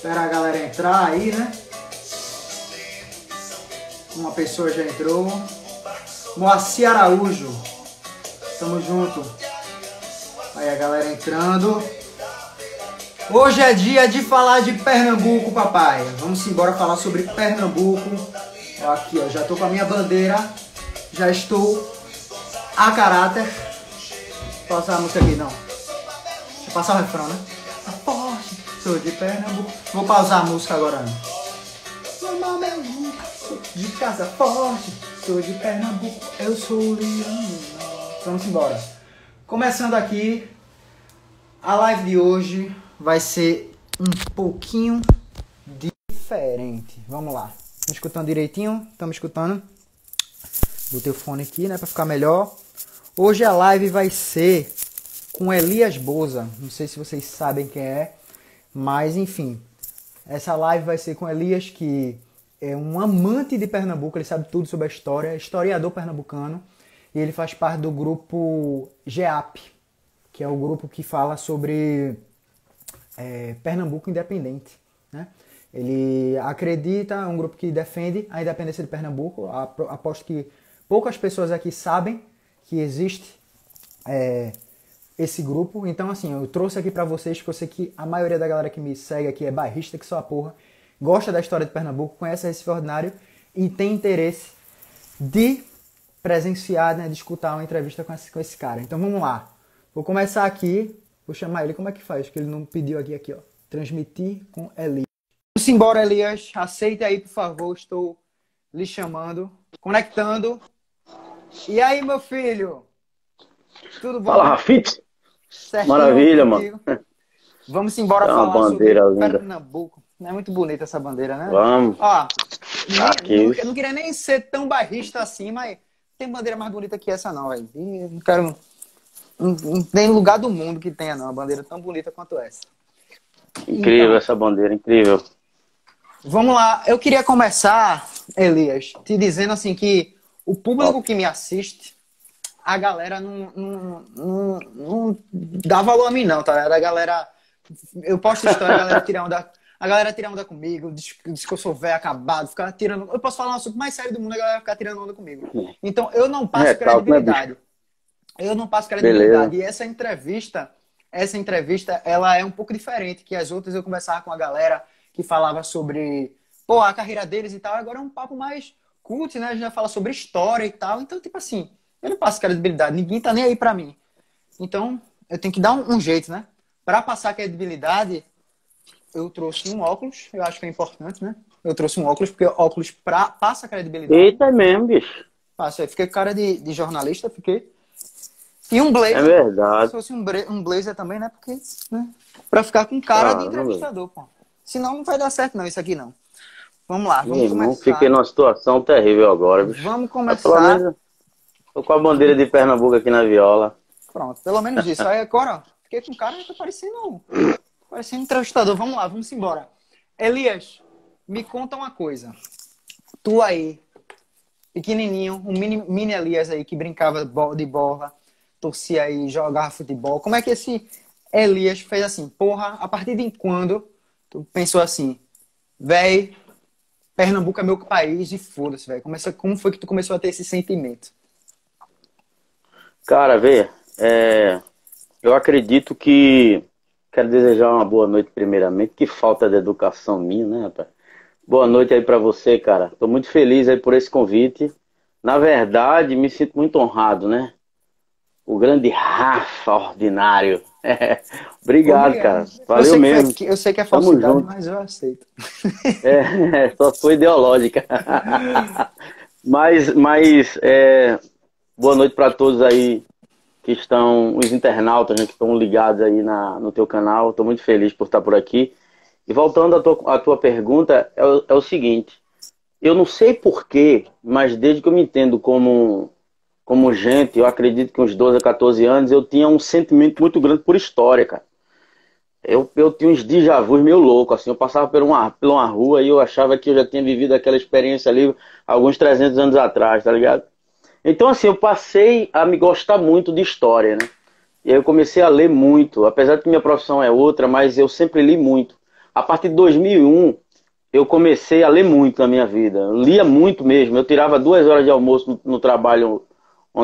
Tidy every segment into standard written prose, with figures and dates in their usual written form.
Esperar a galera entrar aí, né? Uma pessoa já entrou. Moacir Araújo. Tamo junto. Aí a galera entrando. Hoje é dia de falar de Pernambuco, papai. Vamos embora falar sobre Pernambuco. Aqui, ó, já tô com a minha bandeira. Já estou a caráter. Vou passar a música aqui, não. Deixa eu passar o refrão, né? A forte, sou de Pernambuco. Vou pausar a música agora, né? Meu nome é Lucas, sou de casa forte, sou de Pernambuco, eu sou o Leandro. Vamos embora. Começando aqui, a live de hoje vai ser um pouquinho diferente. Vamos lá. Estão escutando direitinho? Estamos escutando? Botei o fone aqui, né, para ficar melhor. Hoje a live vai ser com Elias Boza. Não sei se vocês sabem quem é, mas enfim. Essa live vai ser com Elias, que é um amante de Pernambuco, ele sabe tudo sobre a história, é historiador pernambucano, e ele faz parte do grupo GEAP, que é o grupo que fala sobre Pernambuco independente, né? Ele acredita, é um grupo que defende a independência de Pernambuco. Aposto que poucas pessoas aqui sabem que existe esse grupo. Então, assim, eu trouxe aqui pra vocês, que eu sei que a maioria da galera que me segue aqui é bairrista, que só a porra, gosta da história de Pernambuco, conhece Recife Ordinário e tem interesse de presenciar, né, de escutar uma entrevista com esse cara. Então, vamos lá. Vou começar aqui, vou chamar ele, como é que faz? Porque ele não pediu aqui, ó. Transmitir com Elias. Vamos embora, Elias. Aceita aí, por favor. Estou lhe chamando. Conectando. E aí, meu filho? Tudo bom? Fala, Rafite. Maravilha, mano. Vamos embora uma falar sobre linda. Pernambuco. Não é muito bonita essa bandeira, né? Vamos. Ó, eu não queria nem ser tão bairrista assim, mas tem bandeira mais bonita que essa não, velho. Não quero... Não tem lugar do mundo que tenha, não, uma bandeira tão bonita quanto essa. Incrível Então, essa bandeira, incrível. Vamos lá. Eu queria começar, Elias, te dizendo assim que o público que me assiste, a galera não dá valor a mim, não, tá? A galera... Eu posto história, a galera tira onda comigo, diz que eu sou velho, acabado, fica tirando... Eu posso falar um assunto mais sério do mundo, a galera fica tirando onda comigo. Então, eu não passo credibilidade. Eu não passo credibilidade. Beleza. E essa entrevista, ela é um pouco diferente que as outras. Eu conversava com a galera que falava sobre, pô, a carreira deles e tal. Agora é um papo mais cult, né? A gente já fala sobre história e tal. Então, tipo assim, eu não passo credibilidade. Ninguém tá nem aí pra mim. Então, eu tenho que dar um jeito, né? Pra passar credibilidade, eu trouxe um óculos. Eu acho que é importante, né? Eu trouxe um óculos, porque óculos passa credibilidade. Eita, é mesmo, bicho. Passa. Eu fiquei com cara de jornalista, fiquei. E um blazer. É verdade. Se fosse um blazer também, né? Porque, né? Pra ficar com cara de entrevistador, pô. Senão não vai dar certo, não, isso aqui não. Vamos lá, vamos começar. Fiquei numa situação terrível agora, bicho. Vamos Pelo começar. menos, tô com a bandeira de Pernambuco aqui na viola. Pronto, pelo menos isso. Aí agora, ó, fiquei com cara que tá parecendo entrevistador. Vamos lá, vamos embora. Elias, me conta uma coisa. Tu aí, pequenininho, um mini Elias aí que brincava de bola, torcia aí, jogava futebol. Como é que esse Elias fez assim? Porra, a partir de quando tu pensou assim, véi, Pernambuco é meu país e foda-se, velho. Como foi que tu começou a ter esse sentimento? Cara, vê, eu acredito que... Quero desejar uma boa noite primeiramente. Que falta de educação minha, né, rapaz? Boa noite aí pra você, cara. Tô muito feliz aí por esse convite. Na verdade, me sinto muito honrado, né? O grande Rafa Ordinário. Obrigado, cara. Valeu mesmo. Eu sei que é falsidade, mas eu aceito. Só sou ideológica. Mas boa noite para todos aí que estão, os internautas, né, que estão ligados aí no teu canal. Estou muito feliz por estar por aqui. E voltando à tua pergunta, é o seguinte. Eu não sei porquê, mas desde que eu me entendo como gente, eu acredito que uns 12 a 14 anos, eu tinha um sentimento muito grande por história, cara. Eu tinha uns déjà vu meio louco, assim. Eu passava por uma rua e eu achava que eu já tinha vivido aquela experiência ali alguns 300 anos atrás, tá ligado? Então, assim, eu passei a me gostar muito de história, né? E aí eu comecei a ler muito, apesar de que minha profissão é outra, mas eu sempre li muito. A partir de 2001, eu comecei a ler muito na minha vida. Eu lia muito mesmo. Eu tirava 2 horas de almoço no trabalho no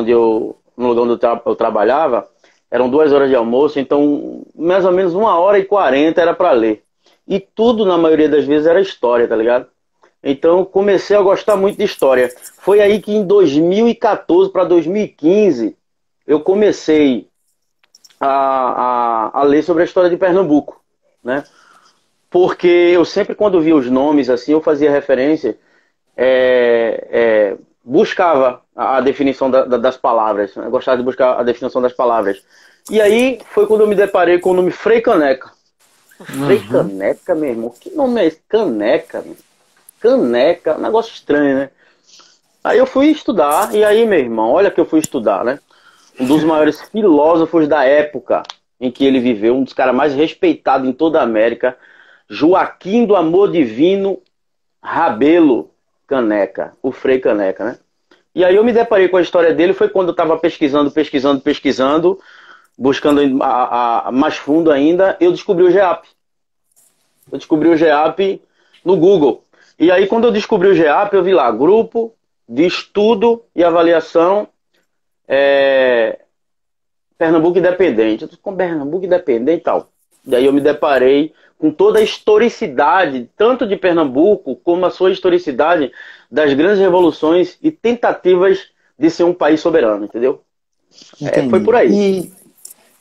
lugar onde eu trabalhava. Eram 2 horas de almoço, então mais ou menos 1h40 era para ler. E tudo, na maioria das vezes, era história, tá ligado? Então eu comecei a gostar muito de história. Foi aí que em 2014 para 2015 eu comecei a ler sobre a história de Pernambuco, né? Porque eu sempre, quando via os nomes assim, eu fazia referência, buscava a definição das palavras, né? Eu gostava de buscar a definição das palavras. E aí foi quando eu me deparei com o nome Frei Caneca. Frei Uhum. Caneca, meu irmão? Que nome é esse? Caneca, meu. Caneca, um negócio estranho, né? Aí eu fui estudar, e aí, meu irmão, olha que eu fui estudar, né? Um dos maiores filósofos da época em que ele viveu, um dos caras mais respeitados em toda a América, Joaquim do Amor Divino Rabelo Caneca, o Frei Caneca, né? E aí eu me deparei com a história dele, foi quando eu estava pesquisando, buscando mais fundo ainda, eu descobri o GEAP. Eu descobri o GEAP no Google. E aí quando eu descobri o GEAP, eu vi lá, Grupo de Estudo e Avaliação Pernambuco Independente. Eu disse, com Pernambuco Independente e tal. Daí eu me deparei com toda a historicidade, tanto de Pernambuco, como a sua historicidade das grandes revoluções e tentativas de ser um país soberano, entendeu? Foi por Entendi.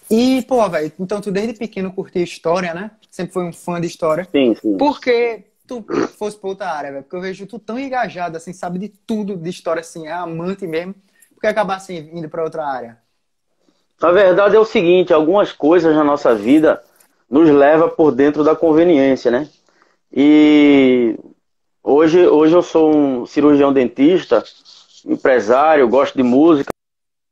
aí. Pô, velho, então tu desde pequeno curtia história, né? Sempre foi um fã de história. Sim, sim. Por que tu fosse pra outra área, velho? Porque eu vejo tu tão engajado, assim, sabe de tudo de história, assim, é amante mesmo. Por que acabar, assim, indo pra outra área? Na verdade é o seguinte, algumas coisas na nossa vida nos leva por dentro da conveniência, né? E hoje eu sou um cirurgião dentista, empresário, gosto de música,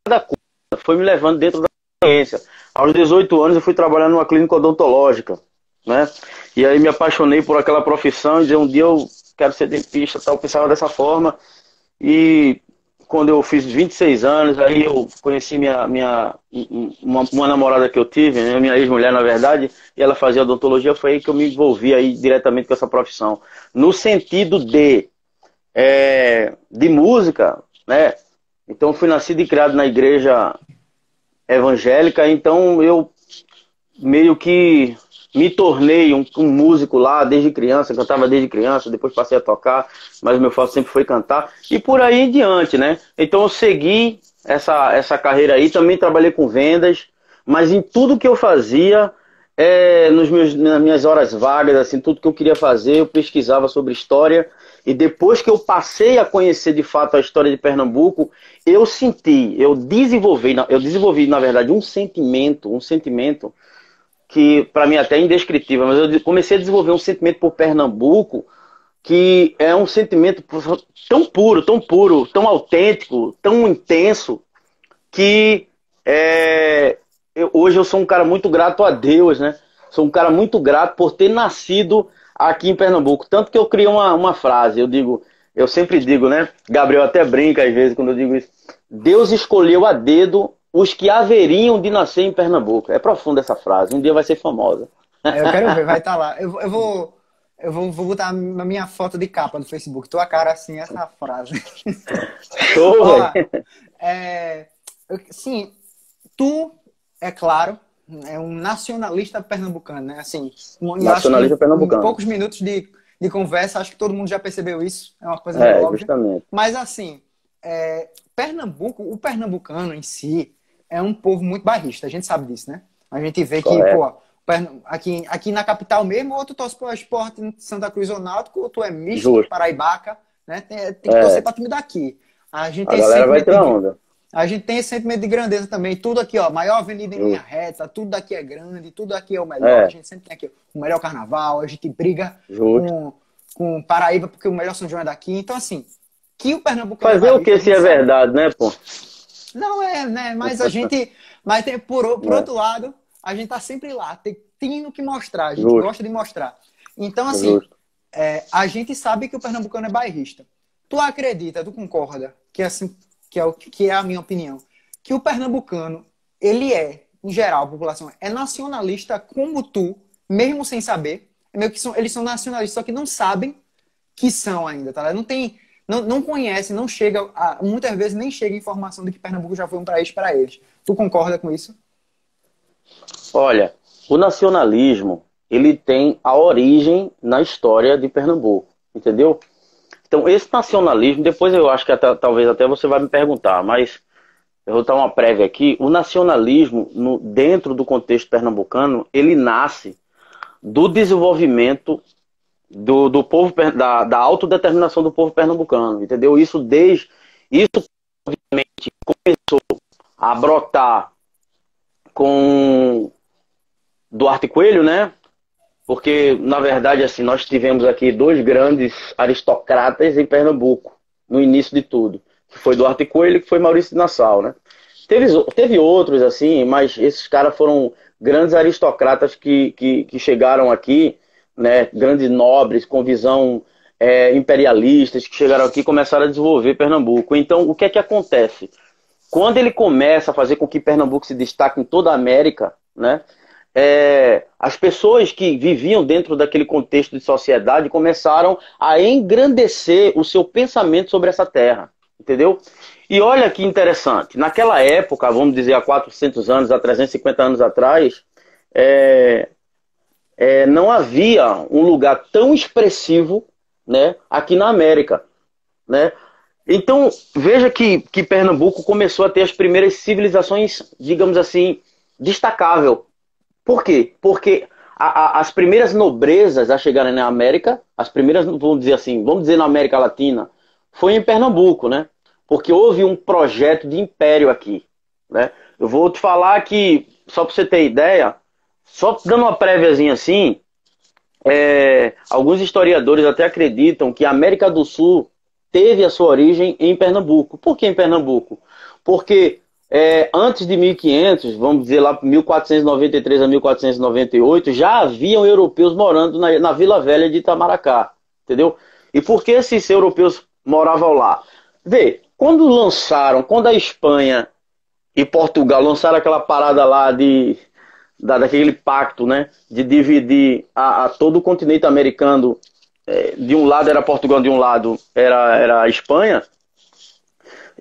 cada coisa foi me levando dentro da conveniência. Aos 18 anos eu fui trabalhar numa clínica odontológica, né? E aí me apaixonei por aquela profissão e dizia, um dia eu quero ser dentista, tal, eu pensava dessa forma. E quando eu fiz 26 anos, aí eu conheci uma namorada que eu tive, né, minha ex-mulher, na verdade, e ela fazia odontologia, foi aí que eu me envolvi aí diretamente com essa profissão. No sentido de música, né? Então, eu fui nascido e criado na igreja evangélica, então eu meio que me tornei um músico lá desde criança, cantava desde criança, depois passei a tocar, mas o meu foco sempre foi cantar, e por aí em diante, né? Então eu segui essa carreira aí, também trabalhei com vendas, mas em tudo que eu fazia, nas minhas horas vagas, assim, tudo que eu queria fazer, eu pesquisava sobre história, e depois que eu passei a conhecer de fato a história de Pernambuco, eu desenvolvi, na verdade, um sentimento que para mim até é indescritível, mas eu comecei a desenvolver um sentimento por Pernambuco que é um sentimento tão puro, tão autêntico, tão intenso, que hoje eu sou um cara muito grato a Deus, né? Sou um cara muito grato por ter nascido aqui em Pernambuco. Tanto que eu criei uma frase, eu sempre digo, né? Gabriel até brinca às vezes quando eu digo isso. Deus escolheu a dedo os que haveriam de nascer em Pernambuco. É profunda essa frase, um dia vai ser famosa. Eu quero ver, vai estar lá. Vou botar na minha foto de capa do Facebook. Tua cara assim, essa frase. Show, Ó, velho. sim, tu, é claro, é um nacionalista pernambucano, né? Assim, eu acho que Nacionalista em pernambucano. poucos minutos de conversa, acho que todo mundo já percebeu isso. É uma coisa meio óbvia. Justamente. Mas assim, Pernambuco, o pernambucano em si é um povo muito bairrista. A gente sabe disso, né? A gente vê que, Correto. pô, aqui na capital mesmo, ou tu torce pro Sport em Santa Cruz ou Náutico, ou tu é misto, Justo. paraibaca, né? Tem que torcer É, pra time daqui. A gente a tem esse galera vai sentimento tirar de, onda. a gente tem esse sentimento de grandeza também. Tudo aqui, ó, maior avenida em linha Justo. reta, tudo daqui é grande, tudo aqui é o melhor. A É, gente sempre tem aqui o melhor carnaval, a gente briga justo. com Paraíba porque o melhor São João é daqui. Então, assim, que o pernambucano é Fazer o bairrista, que a se gente é sabe. verdade, né, pô? Não é, né? Mas a gente. Mas tem, por É, outro lado, a gente tá sempre lá, tem o que mostrar, a gente justo, gosta de mostrar. Então, assim, justo. a gente sabe que o pernambucano é bairrista. Tu acredita, tu concorda, que assim, que é a minha opinião, que o pernambucano, ele em geral, a população, é nacionalista como tu, mesmo sem saber. meio que eles são nacionalistas, só que não sabem que são ainda, tá? Não conhecem, não chega, muitas vezes nem chega a informação de que Pernambuco já foi um país para eles. Tu concorda com isso? Olha, o nacionalismo, ele tem a origem na história de Pernambuco, entendeu? Então, esse nacionalismo, depois eu acho que talvez até você vai me perguntar, mas eu vou dar uma prévia aqui. O nacionalismo, dentro do contexto pernambucano, ele nasce do desenvolvimento do povo, da autodeterminação do povo pernambucano, entendeu? Isso obviamente começou a brotar com Duarte Coelho, né? Porque, na verdade, assim, nós tivemos aqui dois grandes aristocratas em Pernambuco, no início de tudo, que foi Duarte Coelho e que foi Maurício de Nassau, né? Teve outros, assim, mas esses caras foram grandes aristocratas que chegaram aqui, né? Grandes nobres, com visão imperialistas, que chegaram aqui e começaram a desenvolver Pernambuco. Então, o que é que acontece? Quando ele começa a fazer com que Pernambuco se destaque em toda a América, né? As pessoas que viviam dentro daquele contexto de sociedade começaram a engrandecer o seu pensamento sobre essa terra, entendeu? E olha que interessante, naquela época, vamos dizer há 400 anos, há 350 anos atrás, não havia um lugar tão expressivo, né, aqui na América, né? Então, veja que Pernambuco começou a ter as primeiras civilizações, digamos assim, destacável. Por quê? Porque as primeiras nobrezas a chegarem na América, as primeiras, vamos dizer assim, vamos dizer na América Latina, foi em Pernambuco, né? Porque houve um projeto de império aqui, né? Eu vou te falar que, só para você ter ideia, só dando uma préviazinha assim, alguns historiadores até acreditam que a América do Sul teve a sua origem em Pernambuco. Por que em Pernambuco? Porque antes de 1500, vamos dizer lá 1493 a 1498, já haviam europeus morando na Vila Velha de Itamaracá, entendeu? E por que esses europeus moravam lá? Vê, quando a Espanha e Portugal lançaram aquela parada lá daquele pacto, né, de dividir a todo o continente americano, de um lado era Portugal, de um lado era a Espanha,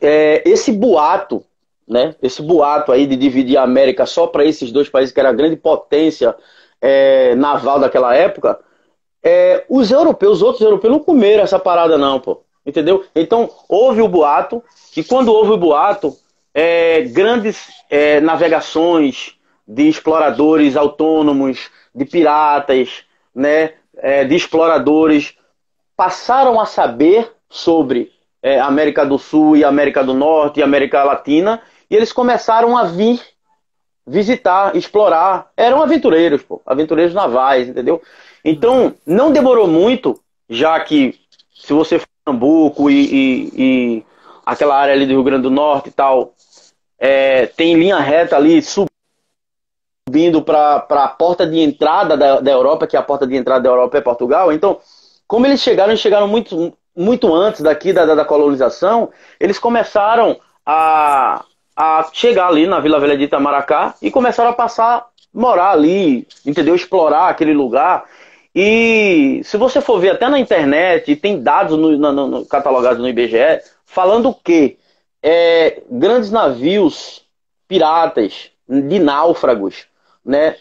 esse boato, né, esse boato aí de dividir a América só para esses dois países, que era a grande potência naval daquela época, os outros europeus não comeram essa parada não, pô, entendeu? Então houve o boato, e quando houve o boato, grandes navegações de exploradores autônomos, de piratas, né, de exploradores, passaram a saber sobre América do Sul e América do Norte e América Latina, e eles começaram a vir visitar, explorar. Eram aventureiros, pô, aventureiros navais, entendeu? Então, não demorou muito, já que se você for em Pernambuco e aquela área ali do Rio Grande do Norte e tal, tem linha reta ali, subindo para a porta de entrada da Europa, que a porta de entrada da Europa é Portugal. Então, como eles chegaram muito, muito antes daqui da colonização, eles começaram a chegar ali na Vila Velha de Itamaracá e começaram a morar ali, entendeu? Explorar aquele lugar. E se você for ver até na internet, tem dados catalogados no IBGE, falando que grandes navios piratas, de náufragos, né,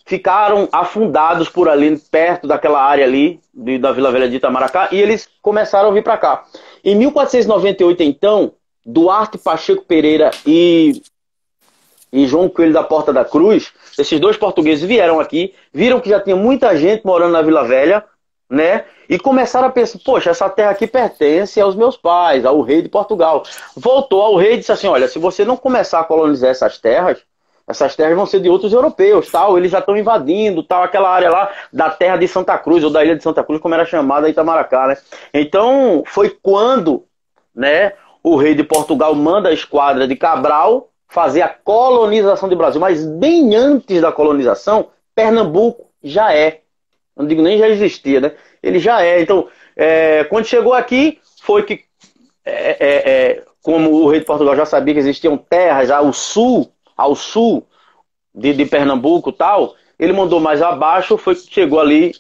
ficaram afundados por ali, perto daquela área ali, da Vila Velha de Itamaracá, e eles começaram a vir para cá. Em 1498, então, Duarte Pacheco Pereira e João Coelho da Porta da Cruz, esses dois portugueses vieram aqui, viram que já tinha muita gente morando na Vila Velha, né? E começaram a pensar, poxa, essa terra aqui pertence aos meus pais, ao rei de Portugal. Voltou ao rei e disse assim, olha, se você não começar a colonizar essas terras vão ser de outros europeus, tal, eles já estão invadindo, tal, aquela área lá da terra de Santa Cruz, ou da ilha de Santa Cruz, como era chamada Itamaracá, né? Então, foi quando, né, o rei de Portugal manda a esquadra de Cabral fazer a colonização do Brasil. Mas bem antes da colonização, Pernambuco já não digo nem já existia, né? Ele já Então, quando chegou aqui, foi que, como o rei de Portugal já sabia que existiam terras ao sul de Pernambuco e tal, ele mandou mais abaixo, chegou ali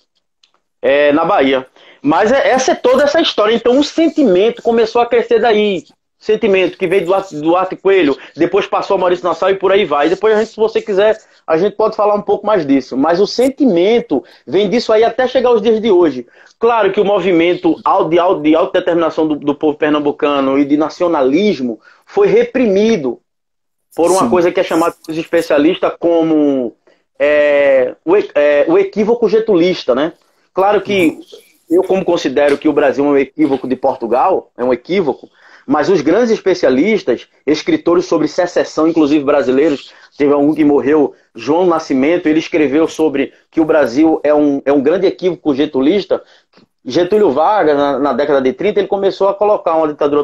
na Bahia. Mas essa é toda essa história. Então, o sentimento começou a crescer daí. Sentimento que veio do Arte Coelho, depois passou a Maurício Nassau e por aí vai. Depois, se você quiser, a gente pode falar um pouco mais disso. Mas o sentimento vem disso aí até chegar aos dias de hoje. Claro que o movimento de autodeterminação do povo pernambucano e de nacionalismo foi reprimido por uma coisa que é chamada pelos especialistas como o equívoco getulista, né? Claro que eu, como considero que o Brasil é um equívoco de Portugal, é um equívoco, mas os grandes especialistas, escritores sobre secessão, inclusive brasileiros, teve um que morreu, João Nascimento, ele escreveu sobre que o Brasil é um grande equívoco getulista. Getúlio Vargas, na década de 30, ele começou a colocar uma ditadura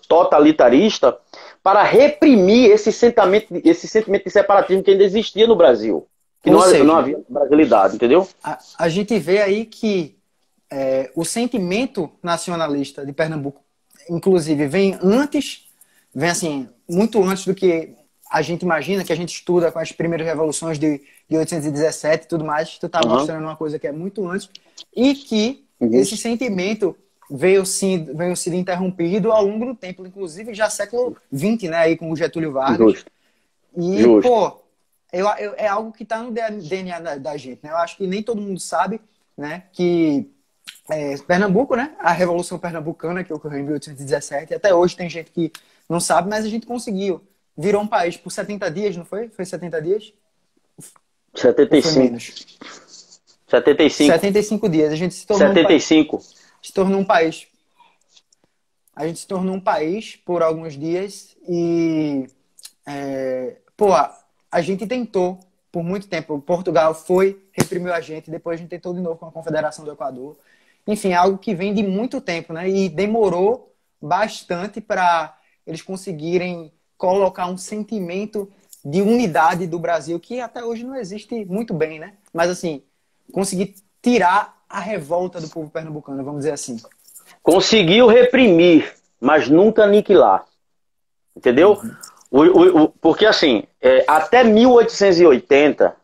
totalitarista para reprimir esse sentimento de separatismo que ainda existia no Brasil. Que não havia brasilidade, entendeu? A gente vê aí que o sentimento nacionalista de Pernambuco, inclusive, vem assim, muito antes do que a gente imagina, que a gente estuda com as primeiras revoluções de 1817 e tudo mais. Tu tá mostrando uma coisa que é muito antes e que esse sentimento veio sendo interrompido ao longo do tempo, inclusive já século XX, né, aí com o Getúlio Vargas. Justo. E, Justo. pô, é algo que tá no DNA da gente, né? Eu acho que nem todo mundo sabe, né, que Pernambuco, né, a Revolução Pernambucana, que ocorreu em 1817, até hoje tem gente que não sabe, mas a gente conseguiu. Virou um país por 70 dias, não foi? Foi 70 dias? 75. 75. 75 dias. A gente se tornou 75. Se tornou um país. A gente se tornou um país por alguns dias e a gente tentou por muito tempo. Portugal reprimiu a gente, depois a gente tentou de novo com a Confederação do Equador. Enfim, é algo que vem de muito tempo, né? E demorou bastante para eles conseguirem colocar um sentimento de unidade do Brasil que até hoje não existe muito bem, né? Mas assim, conseguir tirar a revolta do povo pernambucano, vamos dizer assim. Conseguiu reprimir, mas nunca aniquilar. Entendeu? Porque assim, até 1880,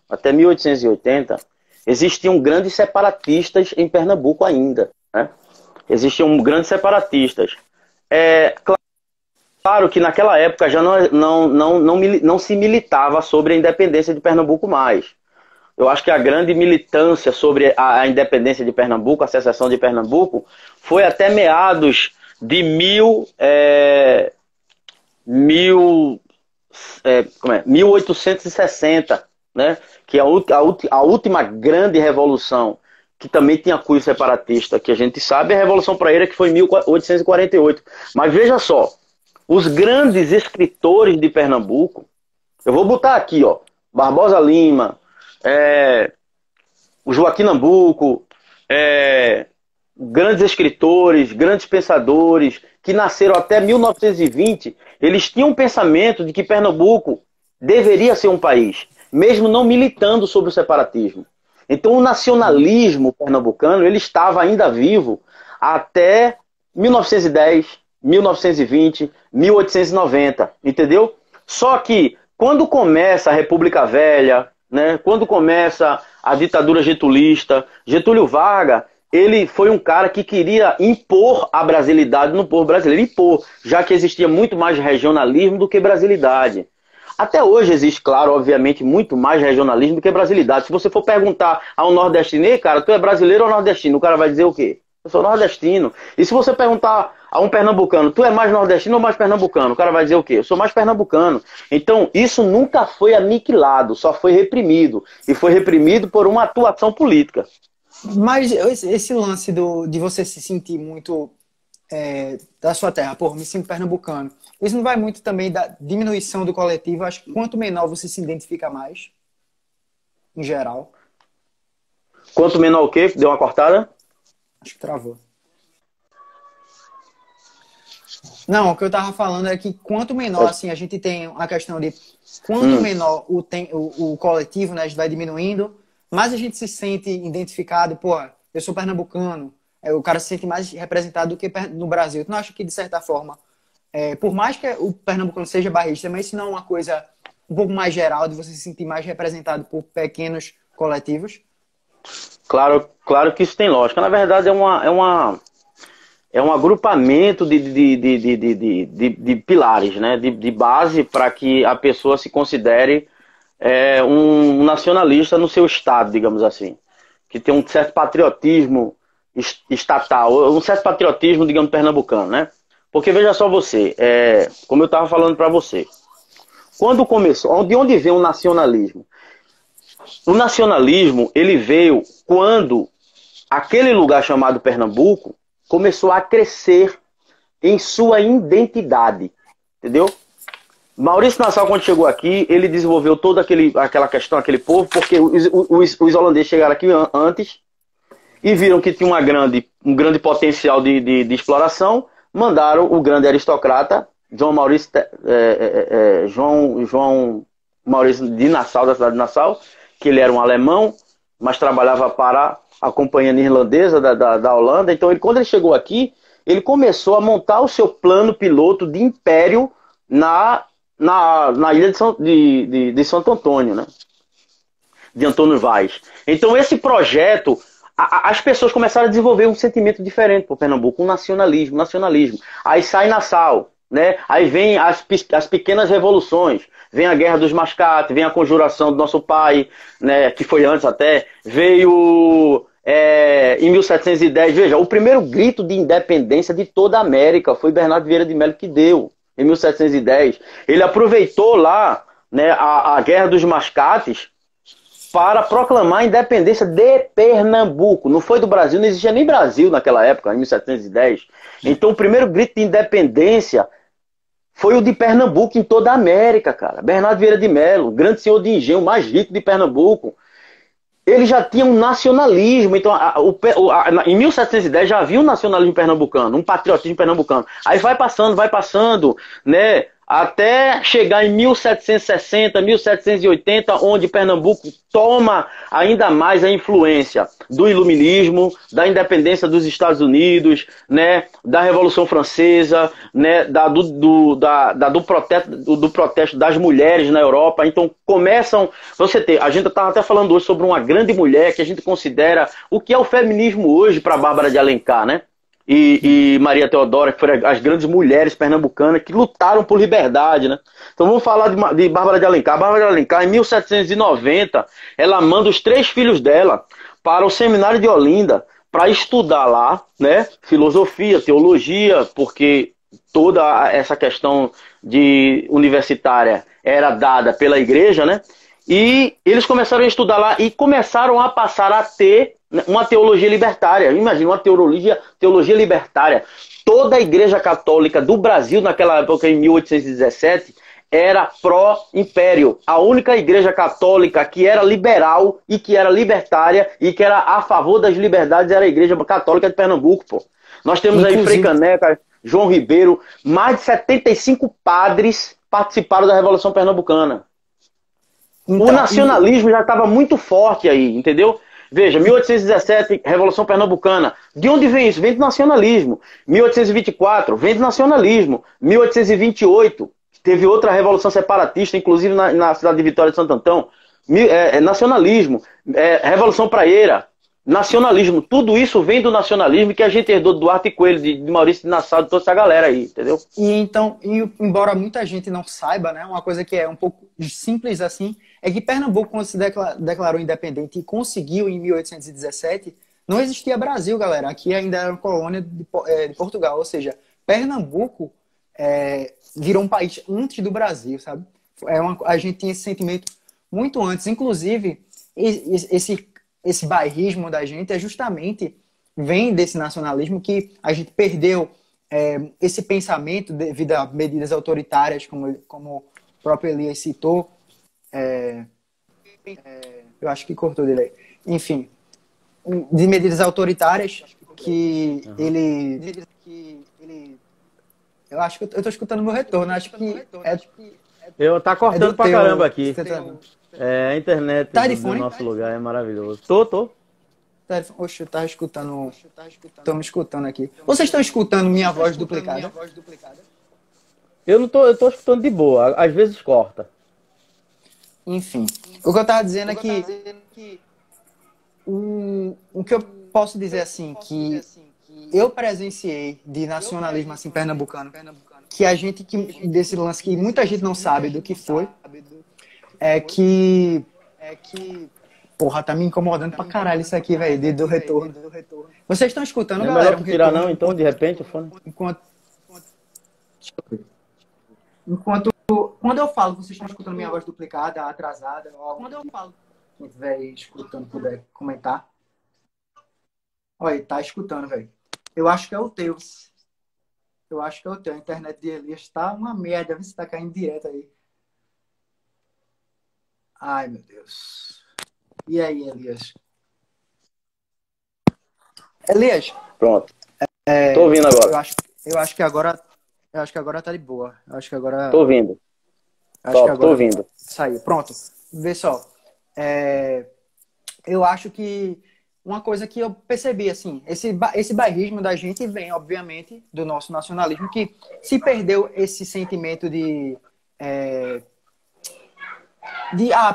existiam grandes separatistas em Pernambuco ainda, né? Existiam grandes separatistas. Claro que naquela época já não se militava sobre a independência de Pernambuco mais. Eu acho que a grande militância sobre a independência de Pernambuco, a secessão de Pernambuco, foi até meados de 1860, né? Que é a última grande revolução, que também tinha cunho separatista, que a gente sabe, é a Revolução Praieira, que foi em 1848. Mas veja só, os grandes escritores de Pernambuco, eu vou botar aqui, ó, Barbosa Lima, o Joaquim Nabuco, grandes escritores, grandes pensadores, que nasceram até 1920, eles tinham um pensamento de que Pernambuco deveria ser um país, mesmo não militando sobre o separatismo. Então o nacionalismo pernambucano, ele estava ainda vivo até 1910, 1920, 1890, entendeu? Só que quando começa a República Velha, né, quando começa a ditadura getulista, Getúlio Vargas, ele foi um cara que queria impor a brasilidade no povo brasileiro, já que existia muito mais regionalismo do que brasilidade. Até hoje existe, claro, obviamente, muito mais regionalismo do que brasilidade. Se você for perguntar a um nordestino, cara, tu é brasileiro ou nordestino? O cara vai dizer o quê? Eu sou nordestino. E se você perguntar a um pernambucano, tu é mais nordestino ou mais pernambucano? O cara vai dizer o quê? Eu sou mais pernambucano. Então, isso nunca foi aniquilado, só foi reprimido. E foi reprimido por uma atuação política. Mas esse lance de você se sentir muito da sua terra, pô, me sinto pernambucano, isso não vai muito também da diminuição do coletivo? Acho que quanto menor você se identifica mais, em geral. Quanto menor o quê? Deu uma cortada? Acho que travou. Não, o que eu tava falando é que quanto menor, assim, a gente tem a questão de quanto menor o coletivo, né, a gente vai diminuindo, mais a gente se sente identificado, pô, eu sou pernambucano, o cara se sente mais representado do que no Brasil. Tu não acha que, de certa forma, por mais que o pernambucano seja bairrista, mas isso não é uma coisa um pouco mais geral, de você se sentir mais representado por pequenos coletivos? Claro, claro que isso tem lógica. Na verdade, é um agrupamento de pilares, né? De base para que a pessoa se considere um nacionalista no seu estado, digamos assim. Que tem um certo patriotismo estatal, um certo patriotismo, digamos, pernambucano, né? Porque veja só você, como eu estava falando para você, quando começou, de onde vem o nacionalismo? O nacionalismo, ele veio quando aquele lugar chamado Pernambuco começou a crescer em sua identidade, entendeu? Maurício Nassau, quando chegou aqui, ele desenvolveu toda aquela questão, aquele povo, porque os holandeses chegaram aqui antes e viram que tinha um grande potencial de exploração, mandaram o grande aristocrata João Maurício de Nassau, da cidade de Nassau, que ele era um alemão, mas trabalhava para a companhia irlandesa da Holanda. Então, quando ele chegou aqui, ele começou a montar o seu plano piloto de império na ilha de Santo Antônio, né? De Antônio Vaz. Então, esse projeto, as pessoas começaram a desenvolver um sentimento diferente para o Pernambuco, um nacionalismo. Aí sai Nassau, né? Aí vem as pequenas revoluções, vem a Guerra dos Mascates, vem a Conjuração do Nosso Pai, né? Que foi antes até, veio em 1710, veja, o primeiro grito de independência de toda a América foi Bernardo Vieira de Mello que deu, em 1710. Ele aproveitou lá, né, a Guerra dos Mascates para proclamar a independência de Pernambuco. Não foi do Brasil, não existia nem Brasil naquela época, em 1710. Então o primeiro grito de independência foi o de Pernambuco em toda a América, cara. Bernardo Vieira de Mello, grande senhor de engenho, o mais rico de Pernambuco. Ele já tinha um nacionalismo. Então, em 1710 já havia um nacionalismo pernambucano, um patriotismo pernambucano. Aí vai passando, né? Até chegar em 1760, 1780, onde Pernambuco toma ainda mais a influência do iluminismo, da independência dos Estados Unidos, né, da Revolução Francesa, né, do protesto das mulheres na Europa. Então começam, a gente estava até falando hoje sobre uma grande mulher que a gente considera o que é o feminismo hoje para Bárbara de Alencar, né? E Maria Teodora, que foram as grandes mulheres pernambucanas que lutaram por liberdade, né? Então vamos falar de Bárbara de Alencar. Bárbara de Alencar, em 1790, ela manda os 3 filhos dela para o seminário de Olinda para estudar lá, né? Filosofia, teologia, porque toda essa questão de universitária era dada pela igreja, né? E eles começaram a estudar lá e começaram a passar a ter uma teologia libertária. Imagina, uma teologia libertária. Toda a igreja católica do Brasil, naquela época, em 1817, era pró-império. A única igreja católica que era liberal e que era libertária e que era a favor das liberdades era a igreja católica de Pernambuco, pô. Nós temos aí Frei Caneca, João Ribeiro, mais de 75 padres participaram da Revolução Pernambucana. Então, o nacionalismo já estava muito forte aí, entendeu? Veja, 1817, Revolução Pernambucana. De onde vem isso? Vem do nacionalismo. 1824, vem do nacionalismo. 1828, teve outra revolução separatista, inclusive na cidade de Vitória de Santo Antão. Nacionalismo. Revolução Praieira. Nacionalismo. Tudo isso vem do nacionalismo que a gente herdou do Duarte Coelho, de Maurício de Nassau, de toda essa galera aí, entendeu? E então, embora muita gente não saiba, né, uma coisa que é um pouco simples assim, é que Pernambuco, quando se declarou independente e conseguiu em 1817, não existia Brasil, galera. Aqui ainda era uma colônia de Portugal. Ou seja, Pernambuco virou um país antes do Brasil, sabe? A gente tinha esse sentimento muito antes. Inclusive, esse bairrismo da gente justamente vem desse nacionalismo que a gente perdeu esse pensamento devido a medidas autoritárias, como o próprio Elias citou. Eu acho que cortou dele aí. Enfim, de medidas autoritárias que ele... Eu acho que eu tô escutando meu retorno. Acho que tá cortando pra caramba aqui. A internet tá de do fone? nosso lugar é maravilhoso. Tô. Oxe, eu tava escutando... Estão me escutando aqui. Vocês estão escutando minha voz duplicada? Eu não tô, eu tô escutando de boa. Às vezes corta. Enfim, o que eu tava dizendo é que o que eu posso dizer assim, que eu presenciei de nacionalismo assim pernambucano, que a gente que desse lance que muita gente não sabe do que foi, é que porra, tá me incomodando pra caralho isso aqui, velho, do retorno. Vocês estão escutando, Não é melhor galera, um tu tirar retorno não, então, de repente, o fone? enquanto enquanto quando eu falo, vocês estão escutando minha voz duplicada, atrasada, ó, quando eu falo, quem estiver escutando puder comentar. Olha, tá escutando, velho. Eu acho que é o teu. Eu acho que é o teu. A internet de Elias tá uma merda. Vê se tá caindo direto aí. Ai, meu Deus. E aí, Elias? Elias, Pronto. Tô ouvindo eu agora. acho, eu acho que agora, eu acho que agora tá de boa. Eu acho que Tô agora, ouvindo. acho que Top, tô agora ouvindo. saiu. Pronto. Vê só. É, eu acho que uma coisa que eu percebi, assim, esse bairrismo da gente vem, obviamente, do nosso nacionalismo, que se perdeu esse sentimento de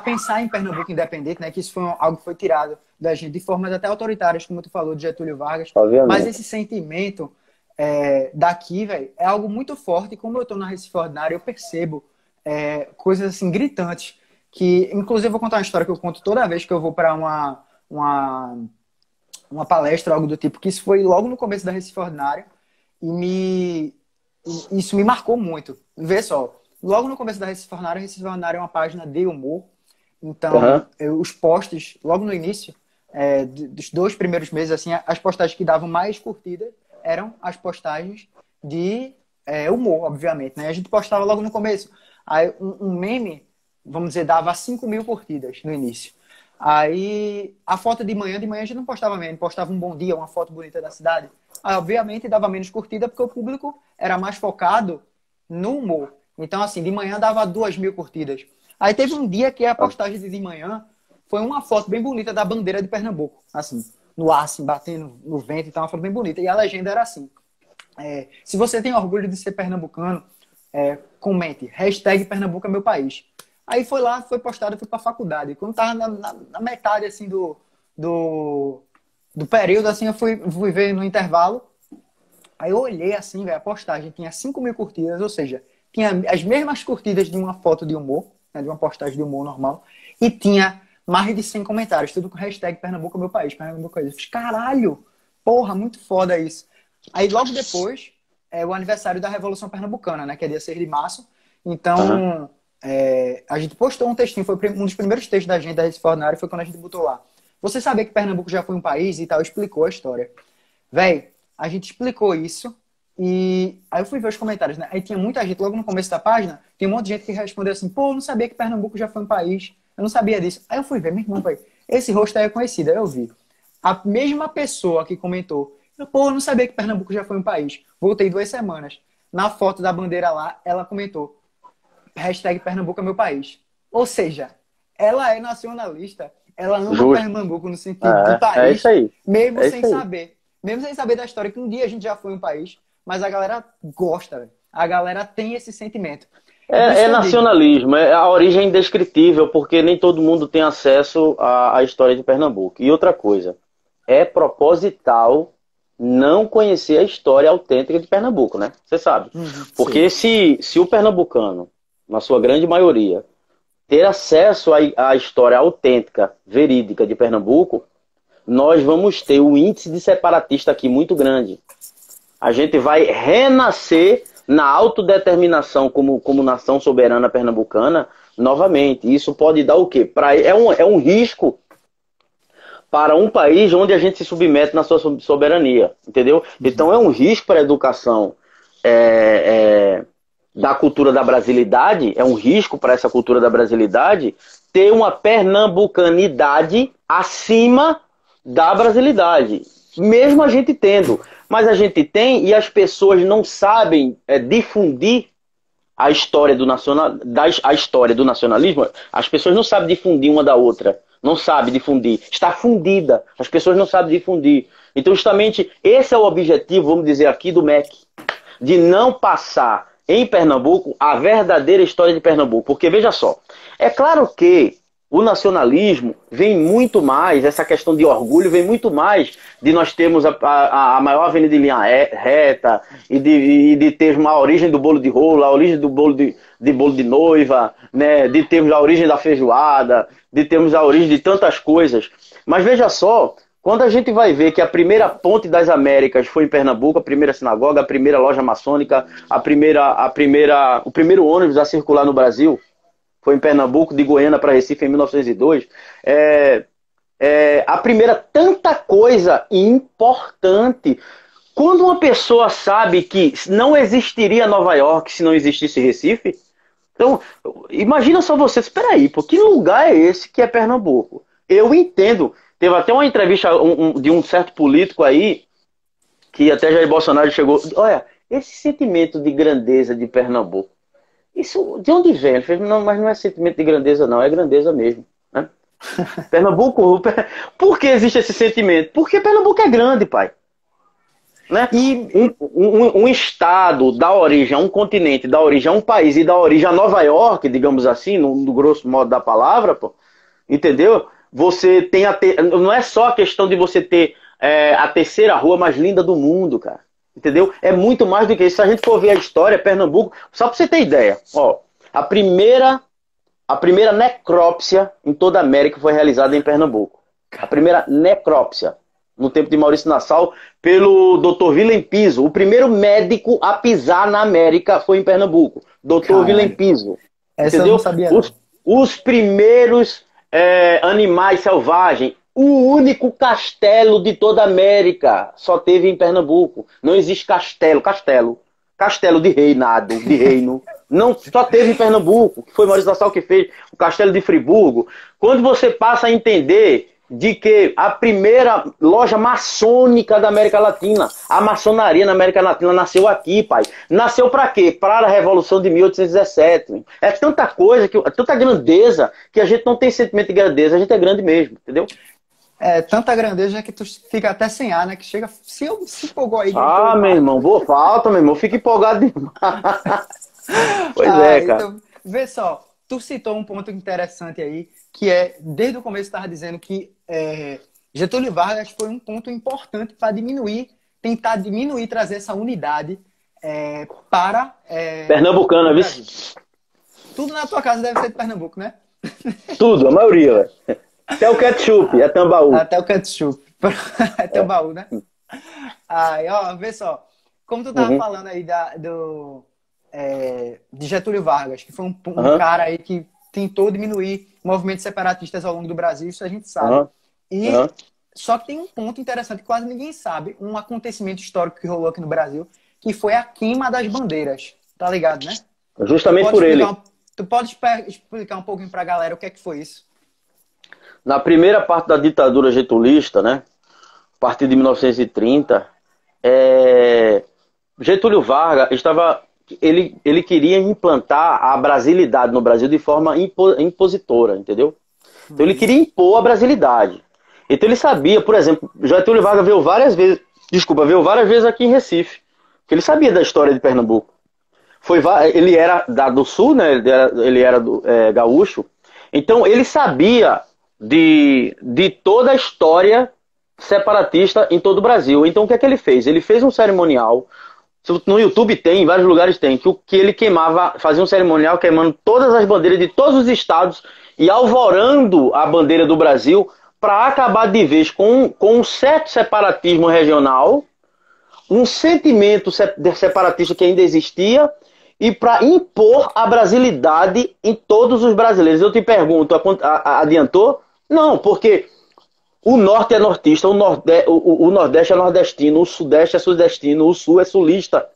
pensar em Pernambuco independente, né? Que isso foi algo que foi tirado da gente de formas até autoritárias, como tu falou, de Getúlio Vargas. Mas Obviamente. esse sentimento daqui, velho, é algo muito forte. E como eu tô na Recife Ordinária, eu percebo coisas assim gritantes. Que, inclusive, eu vou contar uma história que eu conto toda vez que eu vou para uma, uma palestra, algo do tipo, que isso foi logo no começo da Recife Ordinária. Isso me marcou muito. Vê só, logo no começo da Recife Ordinária é uma página de humor. Então, Aham. os posts, logo no início, dos 2 primeiros meses, assim, as postagens que davam mais curtida eram as postagens de humor, obviamente, né? A gente postava logo no começo. Aí, um meme, vamos dizer, dava 5.000 curtidas no início. Aí, a foto de manhã a gente não postava meme, postava um bom dia, uma foto bonita da cidade. Aí, obviamente, dava menos curtida porque o público era mais focado no humor. Então, assim, de manhã dava 2.000 curtidas. Aí teve um dia que a postagem de manhã foi uma foto bem bonita da bandeira de Pernambuco, assim, no ar, assim, batendo no vento e tal, uma foto bem bonita. E a legenda era assim: se você tem orgulho de ser pernambucano, comente, hashtag Pernambuco é meu país. Aí foi lá, foi postado, fui pra faculdade. Quando tava na metade, assim, do, do período, assim, eu fui ver no intervalo. Aí eu olhei assim, velho, a postagem tinha 5.000 curtidas, ou seja, tinha as mesmas curtidas de uma foto de humor, né, de uma postagem de humor normal, e tinha mais de 100 comentários, tudo com hashtag Pernambuco é meu país, Pernambuco é meu país. Eu fiz, caralho, porra, muito foda isso. Aí logo depois, o aniversário da Revolução Pernambucana, né, que é dia 6 de março, Aham. então a gente postou um textinho, foi um dos primeiros textos da gente, da Recife Ordinária, foi quando a gente botou lá. Você sabia que Pernambuco já foi um país e tal, explicou a história. Véi, a gente explicou isso e aí eu fui ver os comentários, né? Aí tinha muita gente, logo no começo da página, tem um monte de gente que respondeu assim, pô, eu não sabia que Pernambuco já foi um país, eu não sabia disso. Aí eu fui ver, meu irmão, véi, esse rosto aí é conhecido, aí eu vi. A mesma pessoa que comentou, pô, eu não sabia que Pernambuco já foi um país. Voltei 2 semanas. Na foto da bandeira lá, ela comentou, hashtag Pernambuco é meu país. Ou seja, ela é nacionalista, ela ama Justo. Pernambuco no sentido de É isso país, aí. mesmo É sem isso aí. saber. Mesmo sem saber da história, que um dia a gente já foi um país, mas a galera gosta, véio. A galera tem esse sentimento. É por isso É que eu digo. nacionalismo, a origem é indescritível, porque nem todo mundo tem acesso à história de Pernambuco. E outra coisa, é proposital não conhecer a história autêntica de Pernambuco, né? Você sabe. Sei. Porque se o pernambucano, na sua grande maioria, ter acesso à história autêntica, verídica de Pernambuco, nós vamos ter um índice de separatista aqui muito grande. A gente vai renascer na autodeterminação como nação soberana pernambucana novamente. Isso pode dar o quê? É um risco para um país onde a gente se submete na sua soberania, entendeu? Então é um risco para a educação da cultura da brasilidade, é um risco para essa cultura da brasilidade ter uma pernambucanidade acima da brasilidade, mesmo a gente tendo. Mas a gente tem e as pessoas não sabem difundir a história a história do nacionalismo. As pessoas não sabem difundir uma da outra. Não sabem difundir. Está fundida. As pessoas não sabem difundir. Então, justamente, esse é o objetivo, vamos dizer aqui, do MEC. De não passar em Pernambuco a verdadeira história de Pernambuco. Porque, veja só, é claro que O nacionalismo vem muito mais, essa questão de orgulho vem muito mais de nós termos a maior avenida em linha reta e de termos a origem do bolo de rolo, a origem do bolo de bolo de noiva, né? De termos a origem da feijoada, de termos a origem de tantas coisas. Mas veja só, quando a gente vai ver que a primeira ponte das Américas foi em Pernambuco, a primeira sinagoga, a primeira loja maçônica, o primeiro ônibus a circular no Brasil, foi em Pernambuco, de Goiânia para Recife em 1902. A primeira, tanta coisa importante. Quando uma pessoa sabe que não existiria Nova York se não existisse Recife, então, imagina só você, espera aí, pô, que lugar é esse que é Pernambuco? Eu entendo. Teve até uma entrevista de um certo político aí, que até Jair Bolsonaro chegou. Olha, esse sentimento de grandeza de Pernambuco, isso de onde vem? Ele fez, não, mas não é sentimento de grandeza, não, é grandeza mesmo. Né? Pernambuco, por que existe esse sentimento? Porque Pernambuco é grande, pai. Né? E um estado dá origem a um continente, dá origem a um país e dá origem a Nova York, digamos assim, no grosso modo da palavra, pô, entendeu? Você tem não é só a questão de você ter a terceira rua mais linda do mundo, cara. Entendeu? É muito mais do que isso. Se a gente for ver a história, Pernambuco, só pra você ter ideia, ó, a primeira necrópsia em toda a América foi realizada em Pernambuco. A primeira necrópsia, no tempo de Maurício Nassau, pelo Dr. Willem Piso. O primeiro médico a pisar na América foi em Pernambuco. Dr. Willem Piso. Essa entendeu? eu não sabia. Os primeiros animais selvagens. O único castelo de toda a América só teve em Pernambuco. Não existe castelo de reinado, de reino. Não, só teve em Pernambuco, que foi Maurício Nassau que fez, o Castelo de Friburgo. Quando você passa a entender de que a primeira loja maçônica da América Latina, a maçonaria na América Latina nasceu aqui, pai. Nasceu para quê? Para a Revolução de 1817. É tanta coisa, tanta grandeza, que a gente não tem sentimento de grandeza, a gente é grande mesmo, entendeu? É tanta grandeza que tu fica até sem ar, né? Que chega, se empolgou aí. Meu irmão, falta, meu irmão, fica empolgado demais. Pois cara. Então, vê só, tu citou um ponto interessante aí, que é, desde o começo tu estava dizendo que Getúlio Vargas foi um ponto importante para tentar diminuir, trazer essa unidade para... Pernambucana, viu? Tudo na tua casa deve ser de Pernambuco, né? Tudo, a maioria, velho. Até o ketchup, é Tambaú. Até o ketchup. É Tambaú, né? Aí, ó, vê só. Como tu tava falando aí de Getúlio Vargas, que foi um cara aí que tentou diminuir movimentos separatistas ao longo do Brasil, isso a gente sabe. Só que tem um ponto interessante que quase ninguém sabe, um acontecimento histórico que rolou aqui no Brasil, que foi a queima das bandeiras. Tá ligado, né? Justamente por ele. Tu pode explicar um pouquinho pra galera o que é que foi isso? Na primeira parte da ditadura getulista, né, a partir de 1930, Getúlio Vargas ele queria implantar a brasilidade no Brasil de forma impositora, entendeu? Então ele queria impor a brasilidade. Então ele sabia, por exemplo, Getúlio Vargas veio várias vezes aqui em Recife, porque ele sabia da história de Pernambuco. Ele era do Sul, né? Ele era gaúcho. Então ele sabia de toda a história separatista em todo o Brasil. Então o que é que ele fez? Ele fez um cerimonial, no YouTube tem, em vários lugares tem, que ele fazia um cerimonial queimando todas as bandeiras de todos os estados e alvorando a bandeira do Brasil para acabar de vez com um certo separatismo regional, um sentimento separatista que ainda existia, e para impor a brasilidade em todos os brasileiros. Eu te pergunto, adiantou? Não, porque o Norte é nortista, o Nordeste é nordestino, o Sudeste é sudestino, o Sul é sulista.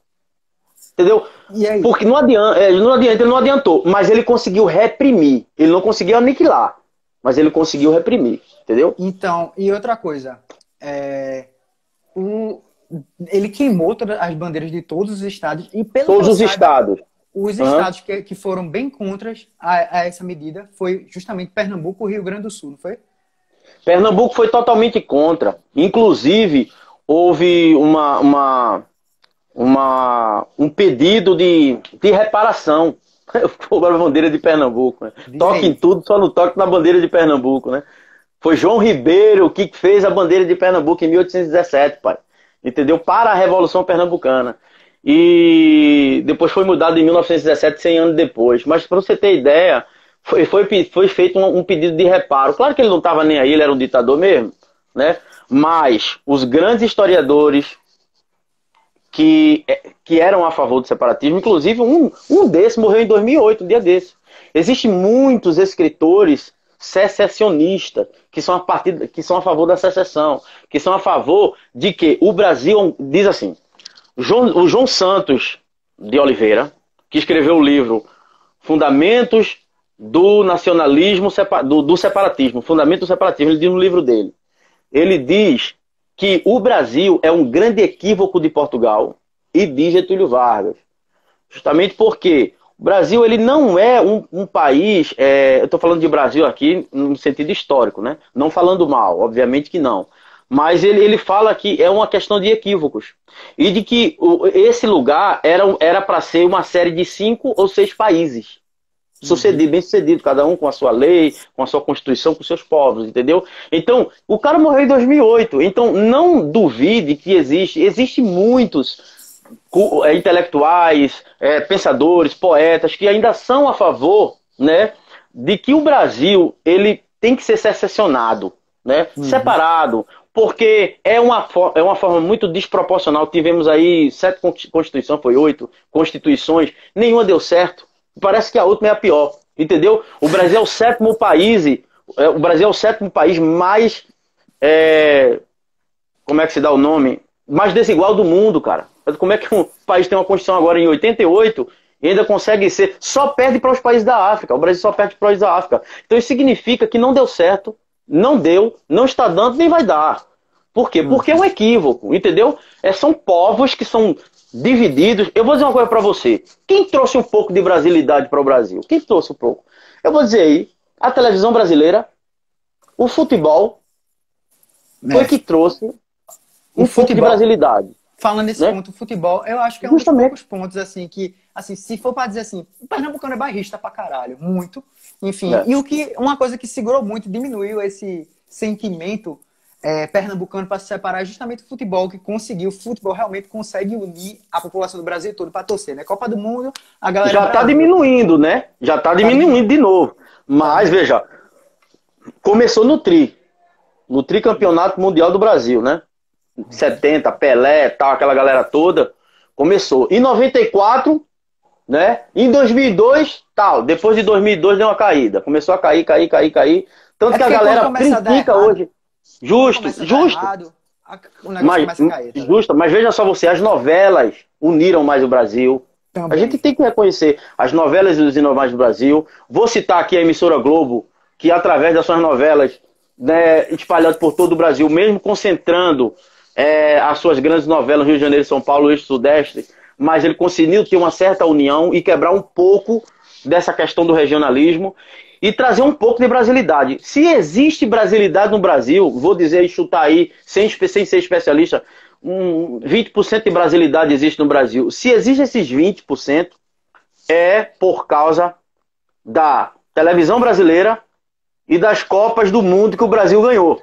Entendeu? Porque não adianta, ele não adiantou, mas ele conseguiu reprimir. Ele não conseguiu aniquilar, mas ele conseguiu reprimir. Entendeu? Então, e outra coisa, ele queimou todas as bandeiras de todos os estados e todos os estados. Os estados que foram bem contra a essa medida foi justamente Pernambuco e Rio Grande do Sul, não foi? Pernambuco foi totalmente contra. Inclusive, houve um pedido de reparação. Agora a bandeira de Pernambuco, né? Diz Toque em aí. tudo, só não toque na bandeira de Pernambuco, né? Foi João Ribeiro que fez a bandeira de Pernambuco em 1817, pai. Entendeu? Para a Revolução Pernambucana. E depois foi mudado em 1917, 100 anos depois. Mas para você ter ideia, foi feito um pedido de reparo. Claro que ele não estava nem aí, ele era um ditador mesmo, né? Mas os grandes historiadores que eram a favor do separatismo, inclusive um desses morreu em 2008, um dia desse. Existem muitos escritores secessionistas que são a favor da secessão, que são a favor de que o Brasil, diz assim, o João Santos de Oliveira, que escreveu o livro Fundamentos do Nacionalismo, do Separatismo, Fundamentos do Separatismo, ele diz no livro dele, ele diz que o Brasil é um grande equívoco de Portugal e de Getúlio Vargas. Justamente porque o Brasil ele não é um país, eu estou falando de Brasil aqui no sentido histórico, né? Não falando mal, obviamente que não. Mas ele fala que é uma questão de equívocos. E de que esse lugar era para ser uma série de 5 ou 6 países. Bem sucedido, cada um com a sua lei, com a sua constituição, com seus povos, entendeu? Então, o cara morreu em 2008, então não duvide que existe muitos intelectuais, pensadores, poetas, que ainda são a favor, né, de que o Brasil ele tem que ser secessionado, né, separado, porque é uma forma muito desproporcional. Tivemos aí 7 constituições, foi 8 constituições, nenhuma deu certo. Parece que a última é a pior, entendeu? O Brasil é o sétimo país mais, como é que se dá o nome? Mais desigual do mundo, cara. Como é que um país tem uma Constituição agora em 88 e ainda consegue ser, só perde para os países da África, o Brasil só perde para os países da África. Então isso significa que não deu certo, não deu, não está dando, nem vai dar. Por quê? Porque é um equívoco, entendeu? São povos que são divididos. Eu vou dizer uma coisa para você. Quem trouxe um pouco de brasilidade para o Brasil? Quem trouxe um pouco? Eu vou dizer aí, a televisão brasileira, o futebol, foi que trouxe um pouco de brasilidade. Falando nesse ponto, o futebol, eu acho que é um dos poucos pontos, assim, que, assim, se for para dizer assim, o pernambucano é bairrista pra caralho, muito, enfim. E uma coisa que segurou muito, diminuiu esse sentimento pernambucano para se separar é justamente o futebol, que conseguiu. O futebol realmente consegue unir a população do Brasil todo para torcer, né? Copa do Mundo, a galera... Já está diminuindo, né? Já está diminuindo de novo. Mas, veja, começou no tricampeonato mundial do Brasil, né? 70, Pelé, tal, aquela galera toda, começou. Em 94, né? Em 2002, tal. Depois de 2002 deu uma caída. Começou a cair. Tanto que a galera critica hoje. Justo. O negócio começa a cair. Tá justo, mas veja só você, as novelas uniram mais o Brasil. Também. A gente tem que reconhecer as novelas uniram mais o Brasil. Vou citar aqui a emissora Globo, que através das suas novelas, né, espalhadas por todo o Brasil, mesmo concentrando as suas grandes novelas, Rio de Janeiro, São Paulo, Eixo Sudeste, mas ele conseguiu ter uma certa união e quebrar um pouco dessa questão do regionalismo e trazer um pouco de brasilidade. Se existe brasilidade no Brasil, vou dizer e chutar aí, sem ser especialista, 20% de brasilidade existe no Brasil. Se existe esses 20%, é por causa da televisão brasileira e das Copas do Mundo que o Brasil ganhou.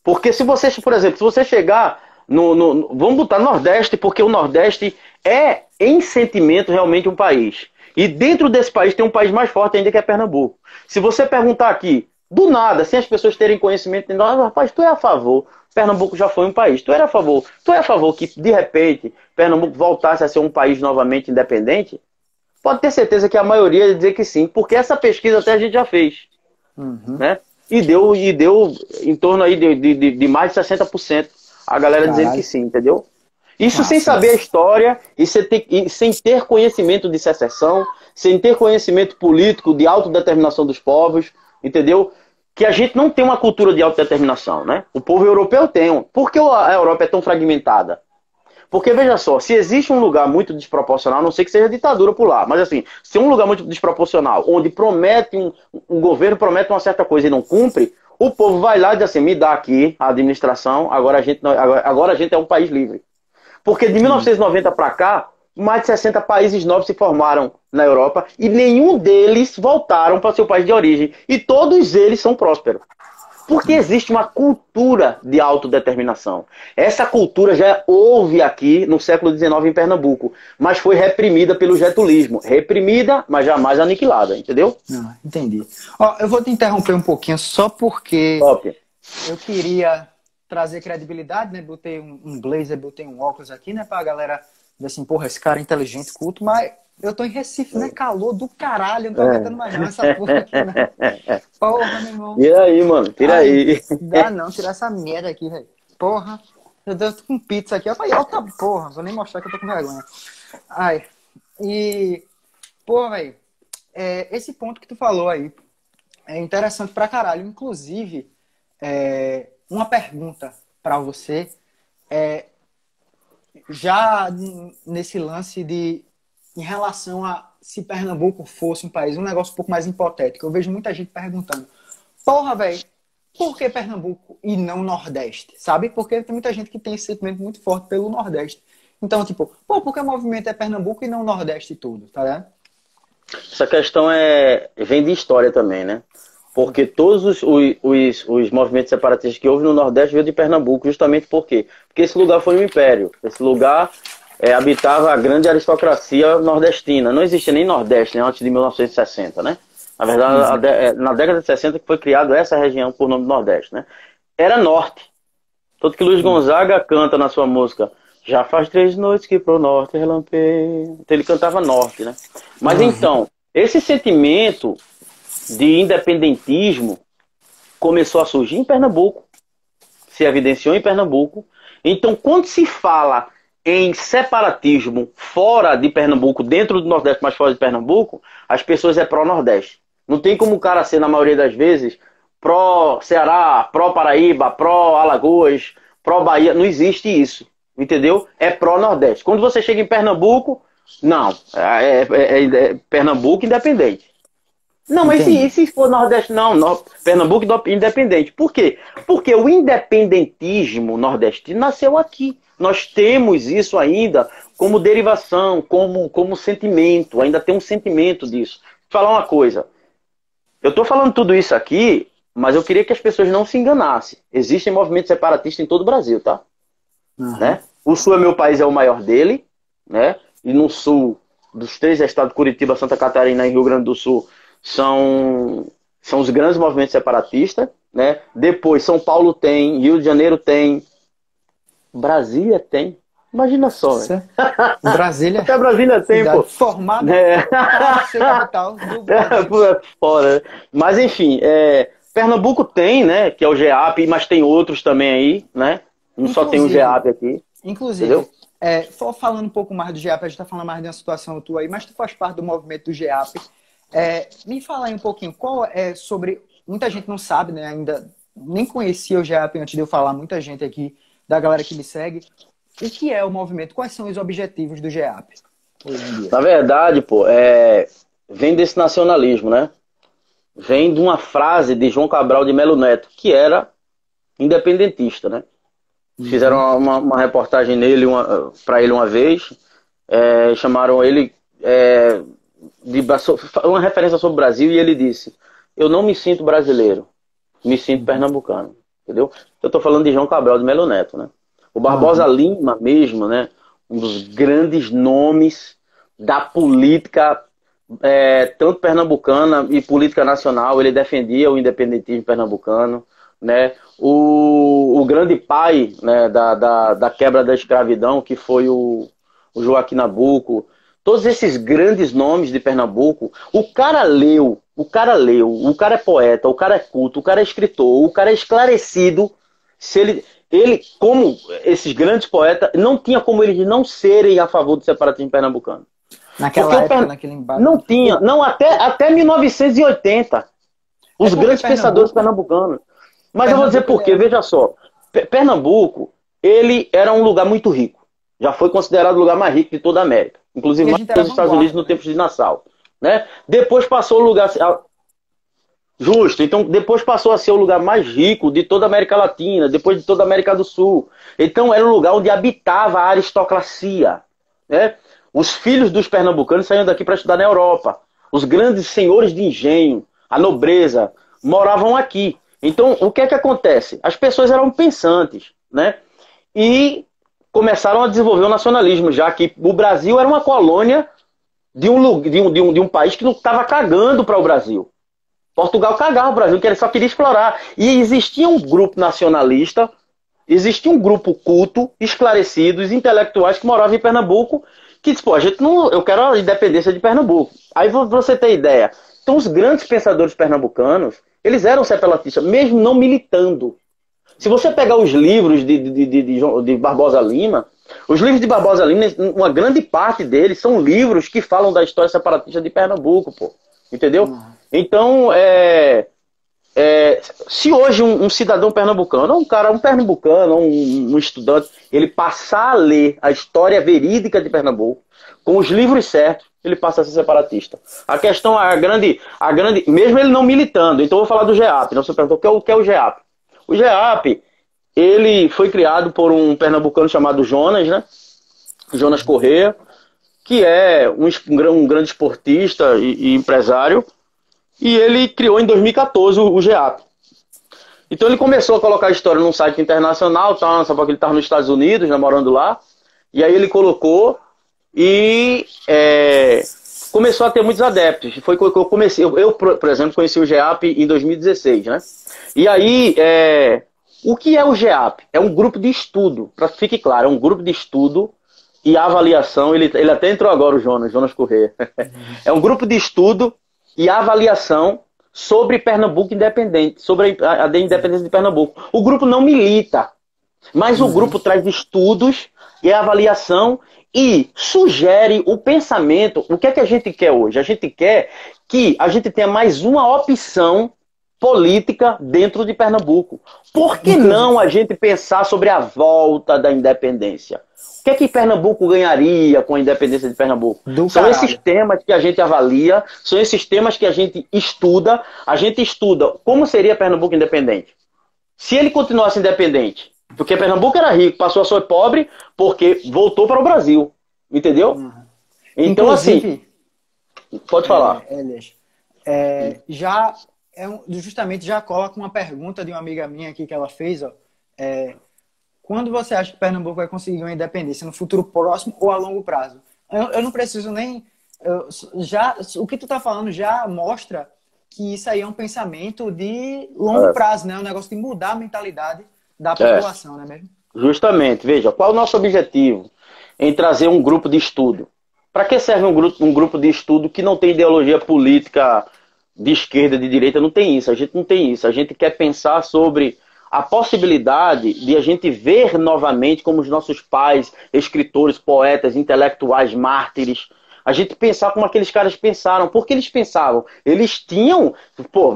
Porque se você, por exemplo, se você chegar vamos botar Nordeste, porque o Nordeste é, em sentimento, realmente um país. E dentro desse país tem um país mais forte ainda, que é Pernambuco. Se você perguntar aqui, do nada, sem as pessoas terem conhecimento, rapaz, tu é a favor, Pernambuco já foi um país, tu é a favor que, de repente, Pernambuco voltasse a ser um país novamente independente? Pode ter certeza que a maioria ia dizer que sim, porque essa pesquisa até a gente já fez. Né? E deu em torno aí de mais de 60% a galera dizendo que sim, entendeu? Isso sem saber a história e sem ter conhecimento de secessão, sem ter conhecimento político de autodeterminação dos povos, entendeu? Que a gente não tem uma cultura de autodeterminação, né? O povo europeu tem. Por que a Europa é tão fragmentada? Porque, veja só, se existe um lugar muito desproporcional, a não sei que seja ditadura por lá, mas assim, se é um lugar muito desproporcional, onde promete um governo promete uma certa coisa e não cumpre, o povo vai lá e diz assim, me dá aqui a administração, agora a gente é um país livre. Porque de 1990 para cá, mais de 60 países novos se formaram na Europa e nenhum deles voltaram para seu país de origem. E todos eles são prósperos. Porque existe uma cultura de autodeterminação. Essa cultura já houve aqui no século XIX em Pernambuco, mas foi reprimida pelo getulismo. Reprimida, mas jamais aniquilada, entendeu? Não, entendi. Ó, eu vou te interromper um pouquinho só porque Top. eu queria trazer credibilidade, né? Botei um blazer, botei um óculos aqui, né? Pra galera ver assim, porra, esse cara é inteligente, culto, mas eu tô em Recife, né? Calor do caralho, não tô aguentando mais não essa porra aqui, né? Porra, meu irmão. Tira aí, mano, tira aí. Dá não, tirar essa merda aqui, velho. Porra. Eu tô com pizza aqui, ó. Outra porra, vou nem mostrar que eu tô com vergonha. Ai. E, pô, velho, esse ponto que tu falou aí é interessante pra caralho. Inclusive, uma pergunta pra você. Já nesse lance de, em relação a se Pernambuco fosse um país, um negócio um pouco mais hipotético, eu vejo muita gente perguntando, porra, velho, por que Pernambuco e não Nordeste, sabe? Porque tem muita gente que tem esse sentimento muito forte pelo Nordeste. Então, tipo, pô, por que o movimento é Pernambuco e não Nordeste tudo, tá ligado? Essa questão vem de história também, né? Porque todos os movimentos separatistas que houve no Nordeste veio de Pernambuco, justamente por quê? Porque esse lugar foi um império. Esse lugar habitava a grande aristocracia nordestina. Não existia nem Nordeste, né, antes de 1960, né? Na verdade, na década de 60 que foi criada essa região por nome do Nordeste, né? Era Norte. Tanto que Luiz Gonzaga canta na sua música Já faz 3 noites que pro Norte relampeia. Então ele cantava Norte, né? Mas então, esse sentimento de independentismo começou a surgir em Pernambuco, se evidenciou em Pernambuco. Então, quando se fala em separatismo fora de Pernambuco, dentro do Nordeste, mas fora de Pernambuco, as pessoas pró-Nordeste. Não tem como o cara ser, na maioria das vezes, pró-Ceará, pró-Paraíba, pró-Alagoas, pró-Bahia. Não existe isso, entendeu? É pró-Nordeste. Quando você chega em Pernambuco, não, Pernambuco independente. Não, mas e se for Nordeste? Não, Pernambuco independente. Por quê? Porque o independentismo nordestino nasceu aqui. Nós temos isso ainda como derivação, como sentimento. Ainda tem um sentimento disso. Vou falar uma coisa. Eu estou falando tudo isso aqui, mas eu queria que as pessoas não se enganassem. Existem movimentos separatistas em todo o Brasil, tá? Né? O Sul é meu país, é o maior dele, né? E no Sul, dos 3 estados, Curitiba, Santa Catarina e Rio Grande do Sul, são os grandes movimentos separatistas, né? Depois São Paulo tem, Rio de Janeiro tem, Brasília tem. Imagina só, né? Brasília. Até Brasília tem, pô. Formada para ser capital do Brasil. Fora. Mas enfim, Pernambuco tem, né? Que é o GEAP, mas tem outros também aí, né? Não só tem o GEAP aqui. Inclusive, falando um pouco mais do GEAP, a gente tá falando mais de uma situação tua aí, mas tu faz parte do movimento do GEAP. Me fala aí um pouquinho, qual é sobre... Muita gente não sabe, né? Ainda nem conhecia o GEAP antes de eu falar, muita gente aqui, da galera que me segue. O que é o movimento? Quais são os objetivos do GEAP hoje em dia? Na verdade, pô, vem desse nacionalismo, né? Vem de uma frase de João Cabral de Melo Neto, que era independentista, né? Fizeram uma reportagem nele, para ele uma vez, chamaram ele uma referência sobre o Brasil, e ele disse: eu não me sinto brasileiro, me sinto pernambucano, entendeu? Eu estou falando de João Cabral de Melo Neto, né? O Barbosa Lima mesmo, né? Um dos grandes nomes da política, tanto pernambucana e política nacional. Ele defendia o independentismo pernambucano, né? O grande pai, né, da quebra da escravidão, que foi o Joaquim Nabuco. Todos esses grandes nomes de Pernambuco, o cara leu, o cara é poeta, o cara é culto, o cara é escritor, o cara é esclarecido. Se ele, como esses grandes poetas, não tinha como eles não serem a favor do separatismo pernambucano. Naquela época, naquele embate. Não tinha, até 1980. Os grandes pensadores pernambucanos. Mas eu vou dizer por quê, veja só. Pernambuco, ele era um lugar muito rico. Já foi considerado o lugar mais rico de toda a América. Inclusive mais dos Estados Unidos no tempo de Nassau. Né? Depois passou o lugar... Justo. Então, depois passou a ser o lugar mais rico de toda a América Latina, depois de toda a América do Sul. Então, era um lugar onde habitava a aristocracia. Né? Os filhos dos pernambucanos saíam daqui para estudar na Europa. Os grandes senhores de engenho, a nobreza, moravam aqui. Então, o que é que acontece? As pessoas eram pensantes, né? E começaram a desenvolver o nacionalismo, já que o Brasil era uma colônia de um país que não estava cagando para o Brasil. Portugal cagava o Brasil, que ele só queria explorar. E existia um grupo nacionalista, existia um grupo culto, esclarecidos, intelectuais que moravam em Pernambuco, que disse, pô, a gente não, eu quero a independência de Pernambuco. Aí você ter ideia. Então os grandes pensadores pernambucanos, eles eram separatistas, mesmo não militando. Se você pegar os livros de Barbosa Lima, os livros de Barbosa Lima, uma grande parte deles são livros que falam da história separatista de Pernambuco, pô. Entendeu? Então, se hoje um cidadão pernambucano, um pernambucano, um estudante, ele passar a ler a história verídica de Pernambuco, com os livros certos, ele passa a ser separatista. A questão, mesmo ele não militando, então eu vou falar do GEAP. Não, você perguntou o que é o GEAP. O GEAP, ele foi criado por um pernambucano chamado Jonas, né? Jonas Corrêa, que é um grande esportista e empresário, e ele criou em 2014 o GEAP. Então ele começou a colocar a história num site internacional, tá, só porque ele estava nos Estados Unidos, namorando lá, e aí ele colocou e começou a ter muitos adeptos. Foi que eu comecei, por exemplo, conheci o GEAP em 2016, né? E aí, o que é o GEAP? É um grupo de estudo, para que fique claro, é um grupo de estudo e avaliação, ele até entrou agora, o Jonas Corrêa. É um grupo de estudo e avaliação sobre Pernambuco independente, sobre a independência de Pernambuco. O grupo não milita, mas o grupo traz estudos e avaliação e sugere o pensamento. O que é que a gente quer hoje? A gente quer que a gente tenha mais uma opção política dentro de Pernambuco. Por que não a gente pensar sobre a volta da independência? O que é que Pernambuco ganharia com a independência de Pernambuco? São esses temas que a gente avalia, são esses temas que a gente estuda. A gente estuda como seria Pernambuco independente. Se ele continuasse independente, porque Pernambuco era rico, passou a ser pobre, porque voltou para o Brasil. Entendeu? Então, inclusive, assim, pode falar. Justamente já coloca uma pergunta de uma amiga minha aqui que ela fez, ó. Quando você acha que Pernambuco vai conseguir uma independência? No futuro próximo ou a longo prazo? Eu não preciso nem... o que tu tá falando já mostra que isso aí é um pensamento de longo prazo, né? Um negócio de mudar a mentalidade da população, não é mesmo? Justamente. Veja, qual é o nosso objetivo em trazer um grupo de estudo? Para que serve um grupo de estudo que não tem ideologia política de esquerda, de direita? Não tem isso. A gente não tem isso. A gente quer pensar sobre a possibilidade de a gente ver novamente como os nossos pais, escritores, poetas, intelectuais, mártires, a gente pensar como aqueles caras pensaram. Por que eles pensavam? Eles tinham... Pô,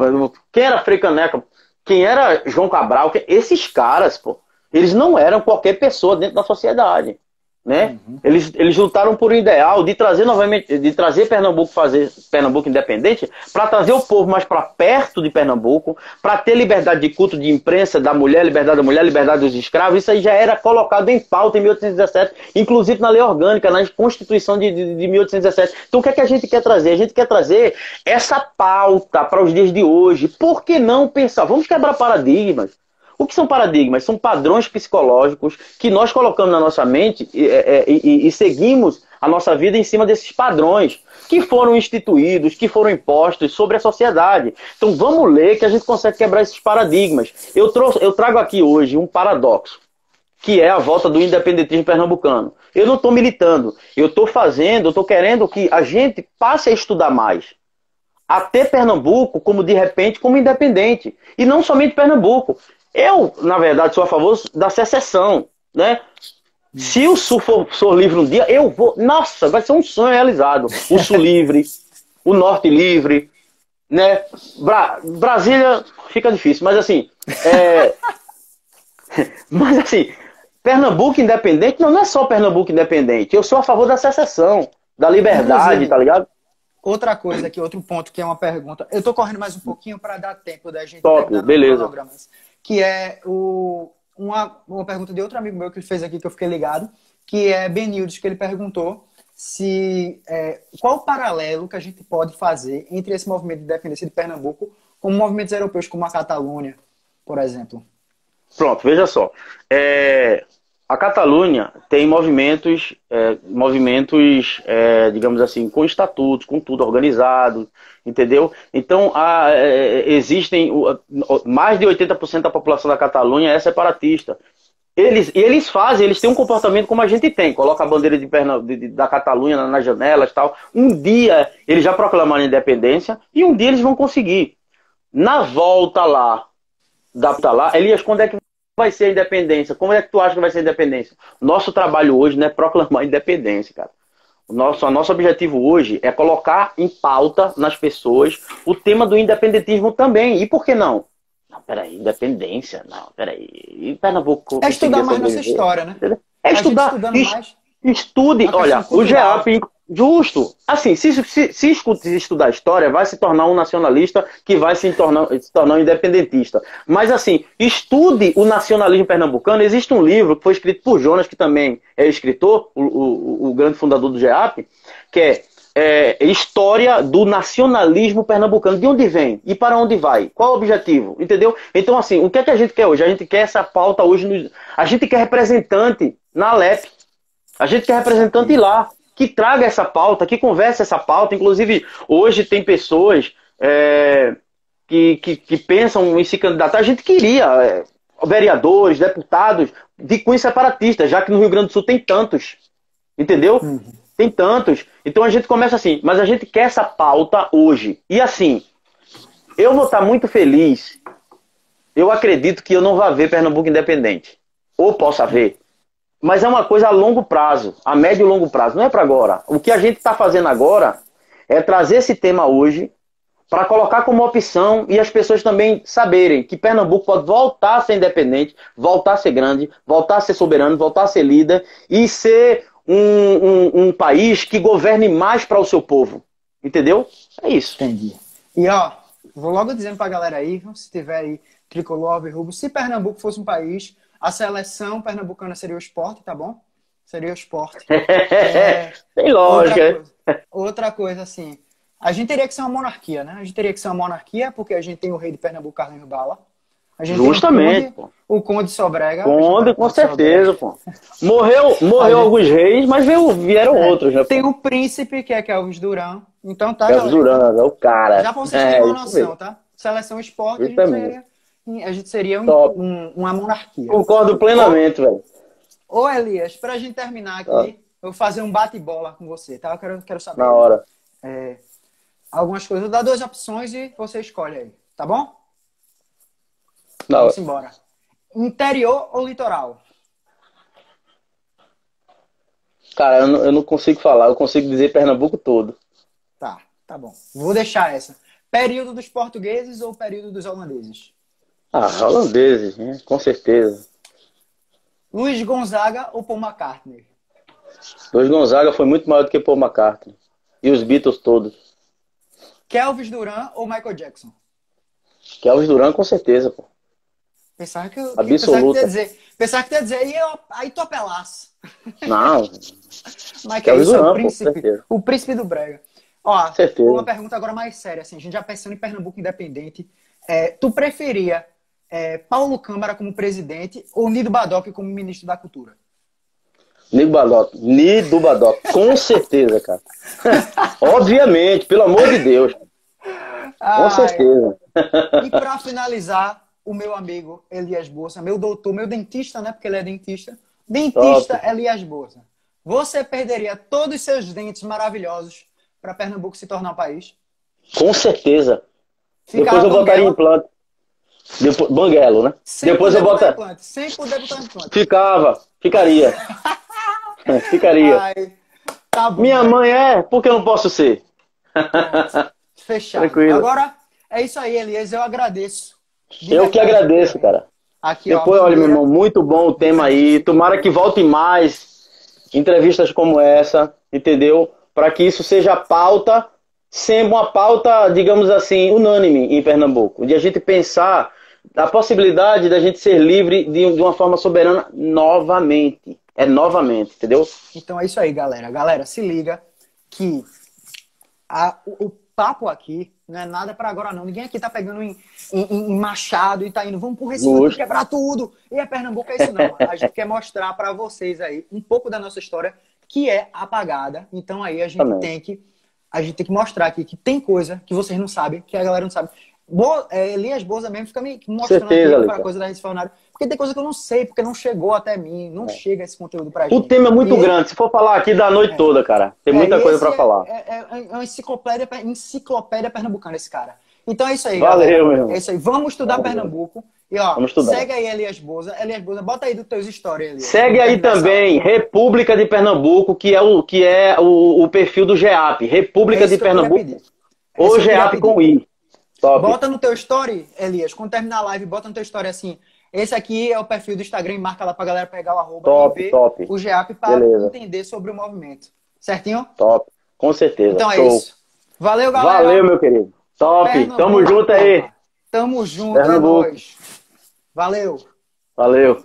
quem era Frei Caneca? Quem era João Cabral? Esses caras, pô, eles não eram qualquer pessoa dentro da sociedade. Né? Eles lutaram por um ideal de trazer novamente, de trazer Pernambuco, fazer Pernambuco independente, para trazer o povo mais para perto de Pernambuco, para ter liberdade de culto, de imprensa da mulher, liberdade dos escravos. Isso aí já era colocado em pauta em 1817, inclusive na lei orgânica, na Constituição de 1817. Então o que é que a gente quer trazer? A gente quer trazer essa pauta para os dias de hoje. Por que não pensar? Vamos quebrar paradigmas. O que são paradigmas? São padrões psicológicos que nós colocamos na nossa mente e seguimos a nossa vida em cima desses padrões que foram instituídos, que foram impostos sobre a sociedade. Então vamos ler que a gente consegue quebrar esses paradigmas. Eu trago aqui hoje um paradoxo, que é a volta do independentismo pernambucano. Eu não estou militando, eu estou querendo que a gente passe a estudar mais. A ter Pernambuco como, de repente, como independente. E não somente Pernambuco. Eu, na verdade, sou a favor da secessão, né? Se o Sul for livre um dia, eu vou... Nossa, vai ser um sonho realizado. O Sul livre, o Norte livre, né? Brasília fica difícil, mas assim... Mas assim, Pernambuco independente, não é só Pernambuco independente. Eu sou a favor da secessão, da liberdade, inclusive, tá ligado? Outra coisa aqui, outro ponto, que é uma pergunta. Eu tô correndo mais um pouquinho para dar tempo da gente... Top, beleza. Que é uma pergunta de outro amigo meu que fez aqui, que eu fiquei ligado, que é Benildes, que ele perguntou qual o paralelo que a gente pode fazer entre esse movimento de independência de Pernambuco com movimentos europeus como a Catalunha, por exemplo? Pronto, veja só. A Catalunha tem movimentos, digamos assim, com estatutos, com tudo organizado, entendeu? Então, existem mais de 80% da população da Catalunha é separatista. Eles têm um comportamento como a gente tem, coloca a bandeira da Catalunha nas janelas e tal. Um dia eles já proclamaram a independência e um dia eles vão conseguir. Na volta lá, Elias, quando é que vai ser a independência? Como é que tu acha que vai ser a independência? Nosso trabalho hoje não é proclamar a independência, cara. O nosso objetivo hoje é colocar em pauta nas pessoas o tema do independentismo também. E por que não? Não, peraí, independência? Não, peraí. E Pernambuco... É estudar mais nossa história, né? É estudar. Estude. Olha, o GEAP... Justo. Assim, se estudar história, vai se tornar um nacionalista que vai se tornar um independentista. Mas, assim, estude o nacionalismo pernambucano. Existe um livro que foi escrito por Jonas, que também é escritor, o grande fundador do GEAP, que é História do Nacionalismo Pernambucano. De onde vem? E para onde vai? Qual é o objetivo? Entendeu? Então, assim, o que é que a gente quer hoje? A gente quer essa pauta hoje. A gente quer representante na Alep. A gente quer representante lá, que traga essa pauta, que converse essa pauta. Inclusive, hoje tem pessoas que pensam em se candidatar. A gente queria vereadores, deputados de cunho separatista, já que no Rio Grande do Sul tem tantos. Entendeu? Uhum. Tem tantos. Então a gente começa assim, mas a gente quer essa pauta hoje. E assim, eu vou estar muito feliz. Eu acredito que eu não vou ver Pernambuco independente. Ou possa ver. Mas é uma coisa a longo prazo, a médio e longo prazo, não é para agora. O que a gente está fazendo agora é trazer esse tema hoje para colocar como opção e as pessoas também saberem que Pernambuco pode voltar a ser independente, voltar a ser grande, voltar a ser soberano, voltar a ser líder e ser um país que governe mais para o seu povo. Entendeu? É isso. Entendi. E ó, vou logo dizendo para a galera aí, se tiver aí tricolor, rubro, se Pernambuco fosse um país... A seleção pernambucana seria o Sport, tá bom? Seria o Sport. Tem lógica. Outra coisa, assim, a gente teria que ser uma monarquia, né? A gente teria que ser uma monarquia, porque a gente tem o rei de Pernambuco, Carlinhos Bala. A gente justamente, tem o Conde Sobrega. Conde, com certeza, pô. Morreu alguns reis, mas vieram outros, né? Tem o príncipe, que é Kelvis Duran. Então tá, Kelvis Duran, é o cara. Já pra vocês terem uma noção, tá? Seleção Sport, a gente seria uma monarquia. Concordo plenamente, velho. Ô, Elias, pra gente terminar aqui, eu vou fazer um bate-bola com você, tá? Eu quero saber. Na hora. Algumas coisas. Eu vou dar 2 opções e você escolhe aí, tá bom? Na hora. Vamos embora. Interior ou litoral? Cara, eu não consigo falar. Eu consigo dizer Pernambuco todo. Tá bom. Vou deixar essa. Período dos portugueses ou período dos holandeses? Holandeses, né? Com certeza. Luiz Gonzaga ou Paul McCartney? Luiz Gonzaga foi muito maior do que Paul McCartney. E os Beatles todos. Kelvis Duran ou Michael Jackson? Kelvis Duran, com certeza, pô. Pensava que absoluta. Pensava que ia dizer, aí tu apelasse. Não. Mas que é isso, o príncipe do brega. Ó, uma pergunta agora mais séria, assim, a gente já pensando em Pernambuco independente. Tu preferia Paulo Câmara como presidente ou Nido Badoc como ministro da Cultura? Nido Badoc, com certeza, cara. Obviamente, pelo amor de Deus. Com certeza. E para finalizar, o meu amigo Elias Bolsa, meu doutor, meu dentista, né? Porque ele é dentista. Dentista Elias Bolsa. Você perderia todos os seus dentes maravilhosos para Pernambuco se tornar um país? Com certeza. Depois eu botaria implante. Banguelo, né? Depois eu botaria. Sem poder botar implante. Ficaria. Ficaria. Ai, tá bom. Minha mãe porque eu não posso ser. Fechado. Tranquilo. Agora, é isso aí, Elias. Eu agradeço. Eu que agradeço, cara. Aqui, depois, olha, meu irmão, muito bom o tema aí. Tomara que volte mais entrevistas como essa, entendeu? Para que isso seja pauta, sempre uma pauta, digamos assim, unânime em Pernambuco. De a gente pensar a possibilidade da gente ser livre de uma forma soberana novamente. é novamente, entendeu? Então é isso aí, galera. Galera, se liga que o papo aqui não é nada para agora, não. Ninguém aqui tá pegando em Machado e tá indo, vamos pro Recife, vamos quebrar tudo. E a Pernambuco é isso, não. A gente quer mostrar para vocês aí um pouco da nossa história que é apagada. Então aí a gente tem que mostrar aqui que tem coisa que vocês não sabem, que a galera não sabe. Elias Boza mesmo fica me mostrando aqui para coisa da Recife. Porque tem coisa que eu não sei, porque não chegou até mim, não chega esse conteúdo pra gente. O tema é muito grande, se for falar aqui da noite toda, cara. Tem muita coisa pra falar. É uma enciclopédia pernambucana esse cara. Então é isso aí, Valeu, galera. meu irmão. É isso aí. Vamos estudar Pernambuco. E ó, vamos estudar. Segue aí Elias Boza. Elias Boza, bota aí dos teus stories, Elias. Segue aí também República de Pernambuco, que é o perfil do GEAP. República de Pernambuco. Ou GEAP com I. Top. Bota no teu story, Elias, quando terminar a live, bota no teu story assim. Esse aqui é o perfil do Instagram e marca lá pra galera pegar o arroba e ver o GEAP para entender sobre o movimento. Certinho? Top. Com certeza. Então é isso. Valeu, galera. Valeu, meu querido. Top. Pernambuco, tamo junto aí. Tamo junto, é nóis. Valeu. Valeu.